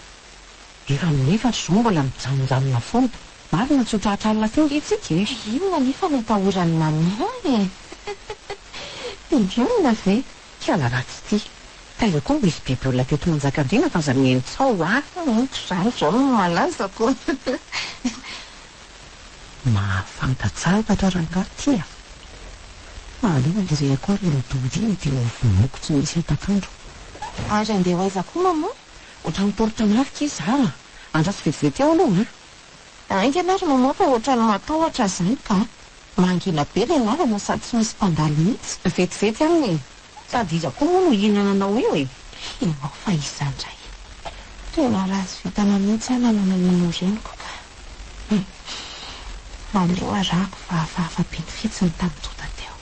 S2: efa minefatra zao mbola mijanonjanona foana marina tsy hotratralina finga itsika inona nefa natahorany maminy inona ve kiala ratsy ty taiza koa mbo izy biby olona teto manjakandrena fa za mientsao zany zao no malazako mahafantatsaratra rangahy ty aleha izay koa ry midodiny dia vomoko tsy misy atakandro ary andeha hoaiza koa mama ohatrany poritra mafika izy andrasy vetivety ao aloha ainga anary mama fa ohatrany matahotra zany ka mangina be le lalana sady tsy misy mpandalo mihitsy vetivety aminy sady iza koa moa no hihinananao eo inao fa izandray tena razy vitana mihitsy ananana minao reniko ka aleo arako fa afahafa betifetsy ny tamintota teo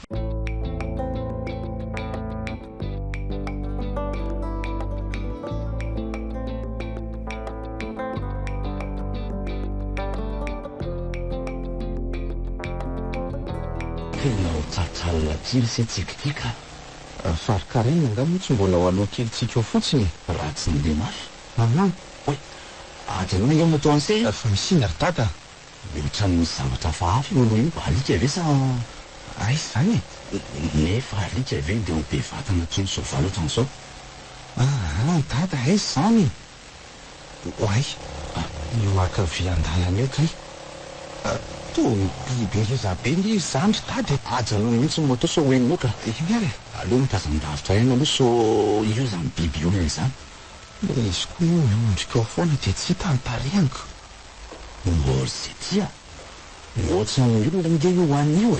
S3: tena ho tsatsalina kely sy tsikikika
S1: farikarenina nga mihitsy mbola ho aloha kelitsika eo fotsiny
S3: raha tsy ndeha mafy hoe atrana eo matao an'izay
S1: fa misina ry dada
S3: mihoatra ny misy zavatra fahafy olo io alika ve sa
S1: ay zany
S3: nefa alika ve dia ho be vatana tsony soavaly ohatran'izao
S1: dada ay zany oay maka vian-dalana eo kay to biby erezabe ny zandry dady
S3: ajanao mihitsy moto so hoenoka
S1: iny ary
S3: aleo mitazan-davitra eny aloha so io zany biby olona izany
S1: izy koa io miondrika eo foana dia tsy hita nytarehaniko
S3: mbory ze tia ohatsy ny olona nge io hoan'io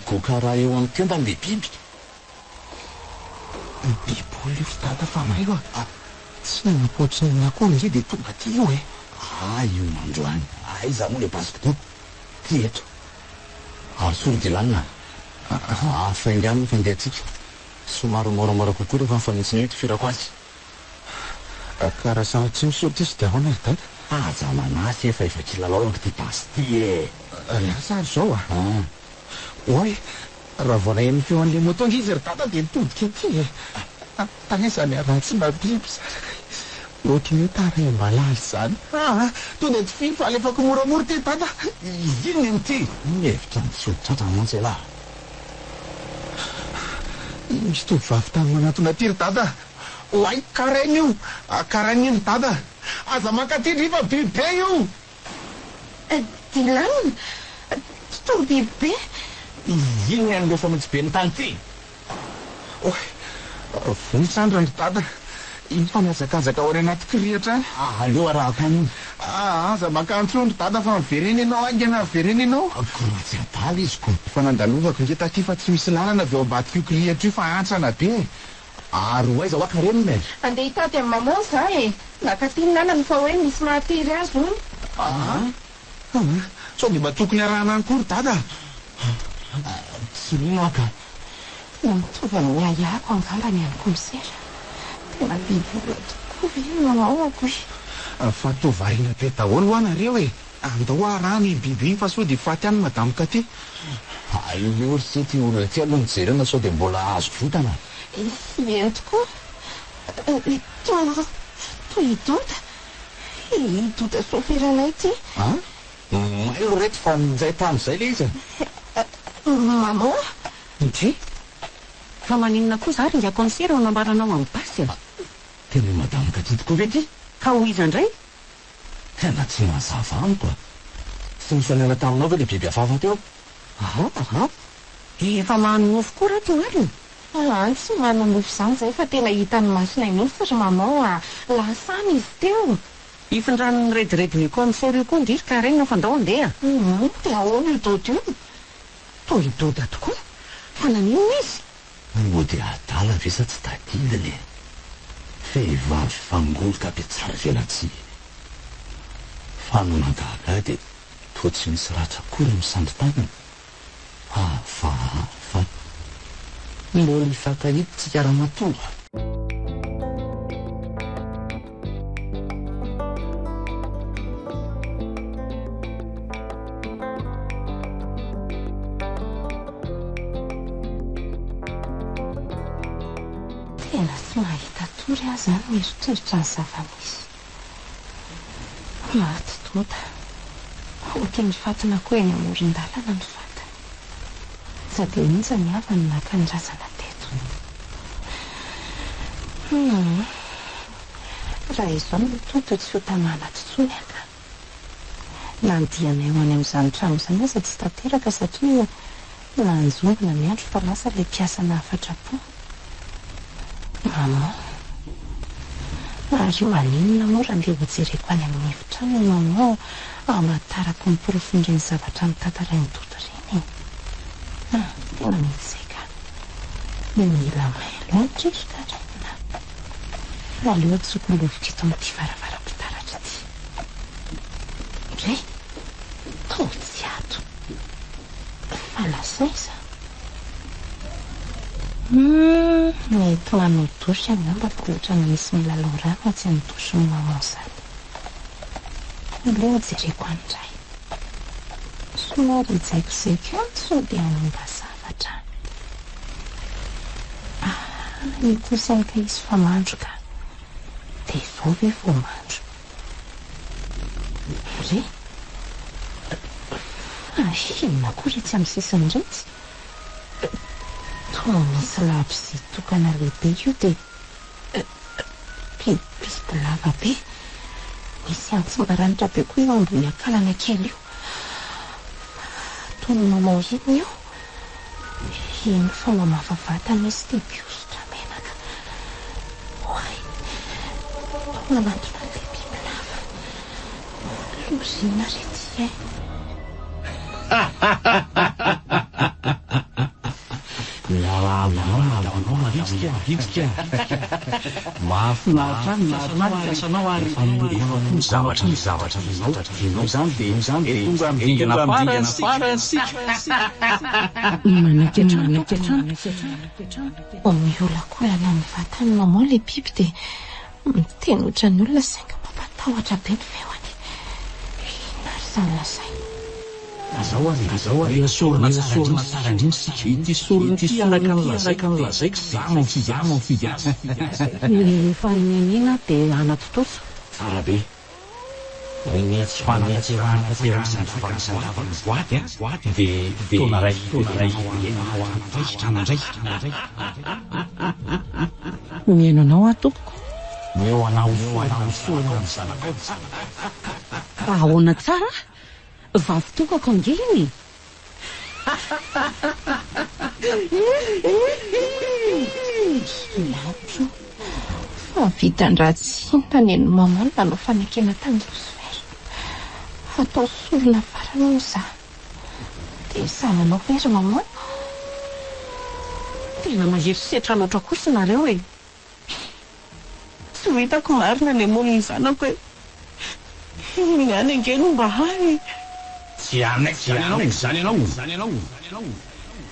S3: goka raha eo am'teo ndany le biby
S1: biby olona io fitata fa maio tsy napotriny nakoa nge dia tonga ty io
S3: io mandroany aiza moa le basiko to ty eto ary solo de lanina afaingano fandeha atsika somaro moramora kokoa rehefa mifanitsiny eo ty firako azy
S1: karaha sana tsy misaoty izy dia ahoana ry dada
S3: aja manasy efa kilalaolanko ty basy ty
S1: lasa ary zao oay raha voalahen'ny feo an'le motonga izy ry dada dia nitodika ty tagnezany raha tsy mabiby saraka ohatrany hoe taream-balaly zany to dia ty finy fa alefako moramora ty dada
S3: iny ny ty mihevitra nysolotsotra mantsy alahy
S1: misy tovovavy tany manatona ty ry dada oay karainy io karahan'iny dada aza mankatindry ifa bibe io
S2: dilanina to bibe
S3: iny an'lefa mitsy be ny tany ty
S1: vonisandra ry dada fa miazakazaka ao ary anaty kirihatra any.
S3: aleo arahako any
S1: aza makantrondro dada fa miverena ianao angana miverena ianao.
S3: koa tsy adala izy ko.
S1: fa nandalovako nge taty fa tsy misy lalana avy eo ambadik'io kirihatra io fa antsana be.
S3: ary ho aiza ho akarenina e.
S2: andeha hitady amin'ny maman za e. nakatiny lalana fa hoe misy mahatery azy ony.
S1: sao de mba tokony arahana any kory dada.
S3: tsy leaka.
S2: mitovy amin'ny ayako angambany ihany komisera. tena biby tokoa ve mamaoko
S1: fa to variana be daholo ho anareo e. andao arahana iny biby iny fa sao de faty any madamo Katy.
S3: io sy ty olona ty aloha nijerena sao de mbola azo votana.
S2: ie tokoa. toy idoda. idoda soferanay ty.
S3: mailo reto fa minjay tamin'izay le izy.
S2: maman
S4: ndre fa maninona koa za ringa konsera ho nambaranao amin'ny basy a.
S3: tena madamo Katy tokoa ve ty.
S4: ka ho iza indray.
S3: tena tsy mazava amiko a. tsy nifanena taminao ve le biby hafafa teo.
S4: efa manonofo koa raha teo alina.
S2: tsy manonofo izany zay fa tena hitany masonay mihitsy ry maman lasana izy teo.
S4: ifindranony rediredy komisera io koa ndrisy ka regny fandao andeha.
S2: de ahoana idoda io.
S4: toy idoda tokoa fa nanino izy.
S3: mo de adala ve sa tsy tadila le. vehivavy fangoloka be tsara velatsy. fanonagaga de toa tsy misy ratsakory misandry tanana. fa mbola ifakahity tsy kara-matonga.
S2: tena tsy mahita tory ahy zany mieritreritra ny zava-misy. maty doda. ohatry ny fatina koa eny amoron-dalana ny fatany. sady mihitsy ny avany naka ny razana teto. raha izao no toto tsy ho tanàna totsony aka. nandianay ho any amin'izany trano izany aza tsy tanteraka satria nanjombona miandro fa lasa le mpiasana afatrapo. maman ary maninona moa raha ndeha hojereko any amin'ny efitrano maman amatarako miporofindra ny zavatra mitantarainy dodo reny. tena mihitsy ka mila mailo antritra karena raha leo tsoko lovitra ito amin'ity varavara-pitaratra ity. ndray to tsy ato fa lasaiza. mety manodosy angambako ohatra ny misy milalao rano tsy anodosy ny maman zany. leo jereko andray. somary ijaikozaiko any sao dia anonga zavatra. ikosaika izy fa mandro ka dia izao ve vo mandro. re inona koa re tsy amin'ny sisiny retsy. toa misy labsy tokana lehibe io dia pipity lava be. misy antsimbaranitra be koa eo ambony akalana kely io. toy ny maman iny io. iny fa mamafavatana izy dia biositra menaka. oay manantona le biby lava. lozina rety e.
S3: mahafinaritra nasanao ary zavatra vinao zany de tonga mivingana farany
S4: manaketrano
S2: miolakolana ny vatany maman le biby dia miteny ohatra ny olona sainga mampatahotra be ny feoany. inona ry zany lasai.
S3: azao ary sorona tsara indrindra sika ity sorona ity araka ny lazaiko za manfidy azy.
S4: rehefa inenina dia anatotoso
S3: tsara be. ny tsy fanatserahana terasany fakasanavany boaty dia tona ray tranandray.
S4: mihaino anao atopoko.
S3: eo anao sorona ny zanakao.
S4: ahoana tsara vavy tokako angeny.
S2: latro fa Vitan-dratsy taneny mamana nanao fanekena tamin'ny Roosevelt. Fatao solona farana ho za. Dia sananao very mamana.
S4: Tena maherisetra loatra kosa nareo e. Tsy ho hitako marina ilay monina zanako e. Iny any ange no mba hay.
S1: Tsy anaiky zany ianao.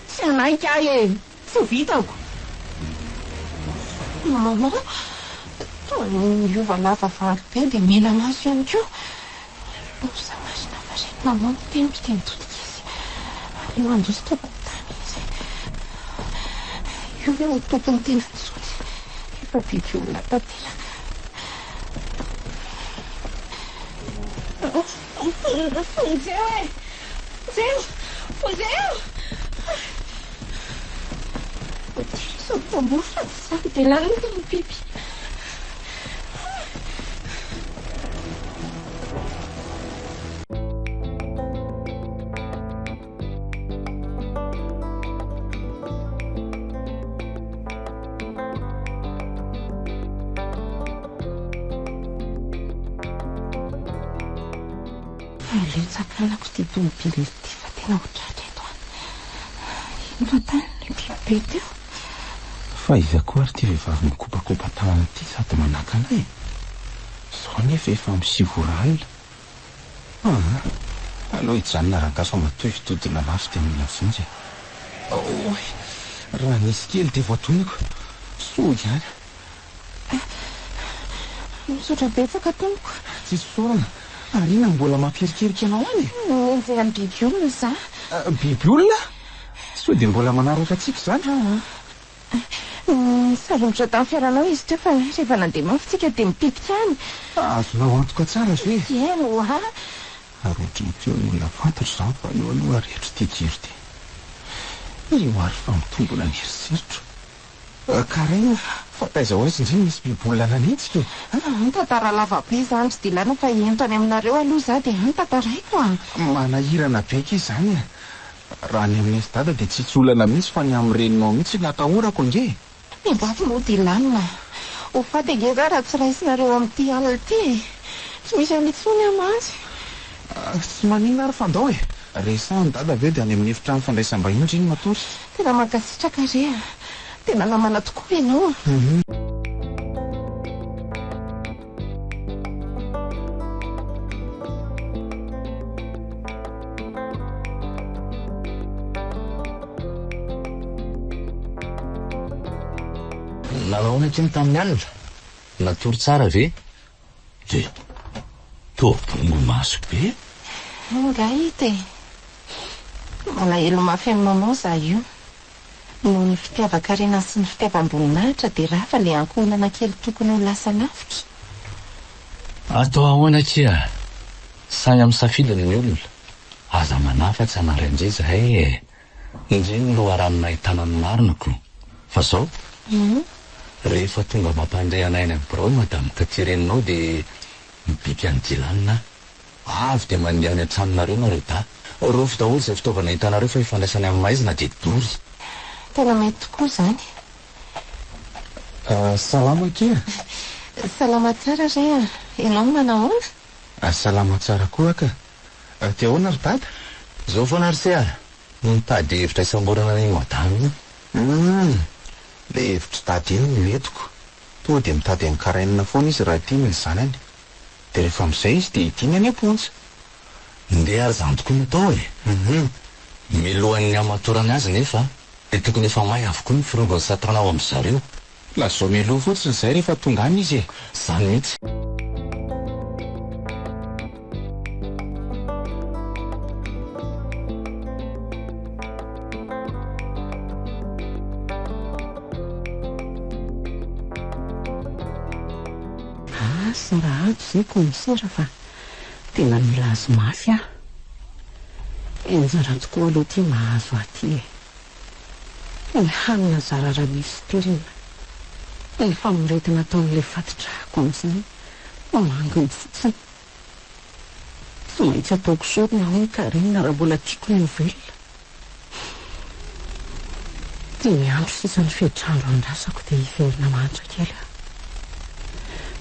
S4: Tsy anaiky ahy e. Tsy vitako.
S2: Mama, miova lava vary be dia mena maso ihany koa. Osa masina fa zay mama miteny totika izy. Io androzy tompon-tany izy. Io hoe tompony tena ntsony. Efa biby olona tanteraka. Fozeo e! Fozeo! Só tomou sabe de lá não tem pipi. Olha, sacanagem com tipo um pilho de fazer na outra dedo. Não tá nem pipi.
S1: Fa iza koa ary ty vehivavy mikopakopa tanana ty sady manaka anay. Zao nefa efa amin'ny 7 ora alina. Aleo hijanona rangaso matoy fitodina mafy dia mila vonjy. Raha nisy kely dia voatoniko. Soa ihany.
S2: Misaotra betsaka tomoko.
S1: Tsy sorana. Ary inona mbola mampirikerika anao any?
S2: Izay amin'ny biby olona za.
S1: Biby olona? Sao dia mbola manaraka antsika zany?
S2: Sarotra tamin'ny fiaranao izy teo fa rehefa nandeha mafitsika dia mipipika any.
S1: Azonao antoka tsara ve?
S2: Eno ha?
S1: Ary ohatrany teo ny olona fantatro izany fa io aloha rehetra ty jiry ty. Io ary fa mitombona ny heriseritro. Karaina, fataiza ho azy indriny misy biby olona nanitsika.
S2: Tantara lava be izany tsy dia ilana fa entany aminareo aloha za dia tantaraiko a.
S1: Manahirana beka izany a. Raha ny amin'ny sy dada dia tsy olana mihitsy fa ny amin'ny reninao mihitsy natahorako nge.
S2: Mibafy moa dia lanina. Ho faty ange za raha tsy raisinareo amin'ity alina ity. Tsy misy an'itsony amazy.
S1: Tsy maninona ary fandao e. Resahany dada aveo dia any amin'ny efitrano fandraisam-bahiny indriny matory.
S2: Tena mankasitraka re a. Tena namana tokoa ianao.
S3: Nanao nakeny tamin'ny alina. Natory tsara ve? De toa bongo maso be.
S2: Nga hita e. Malahelo mafy amin'ny mamanao za io. Noho ny fitiavakarena sy ny fitiavam-boninahitra dia raha fa ilay ankohonana kely tokony ho lasa nafika.
S3: Atao ahoana kia? Sahy amin'ny safidiny ny olona. Aza manafatsy anaran'izay zahay e. Indreny no aranonay tanany marinako. Fa zao? Rehefa tonga mampandray anay any birao madame Katireninao dia mipika any Dilanina. Avy dia mandeha any an-tranonareo nareo da. Rofy daholo izay fitaovana hitanareo fa ifandraisany amin'ny maizina dia dory.
S2: Tena mety tokoa izany.
S1: Salama kia.
S2: Salama tsara re a. Ianao manahoana?
S1: Salama tsara koa ka. Ty ahoana ry dada?
S3: Zao foana ry sea. Mitady hevitra isamborana ny madame.
S1: Le hevitra tady iny no entiko. Tonga dia mitady amin'ny karainina foana izy raha tiany ny zanany. Dia rehefa amin'izay izy dia hitiany any am-ponja.
S3: Ndeha ary izany tokoa natao e. Milohan'ny amatorany azy nefa dia tokony efa may avokoa ny firongony satana ao amin'izareo.
S1: Lazao mialoha fotsiny izay rehefa tonga any izy e.
S3: Izany mihitsy.
S4: Sy raha ato izay komisera fa tena milazo mafy aho. Enjara tokoa aloha ty mahazo aty e. Ny hanina zarara misy tirina. Ny famoretina ataon'ilay fatitrahako amin'izany mamanginy fotsiny. Tsy maintsy ataoko sorona hoe Karina raha mbola tiako ny velona. Dia miandro sisa ny fehitrandro andrasako dia hiverina manitra kely aho.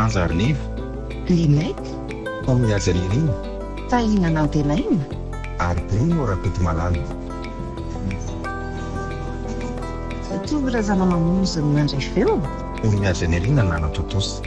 S1: Anzarinivo,
S2: Limek,
S1: amin'ny Azaririana,
S2: tahinanao telaina.
S1: ary Bruno Rakoto Malalo.
S2: Tovy razana mamonzy mandray feo.
S1: Amin'ny Azaririana nanatotosa.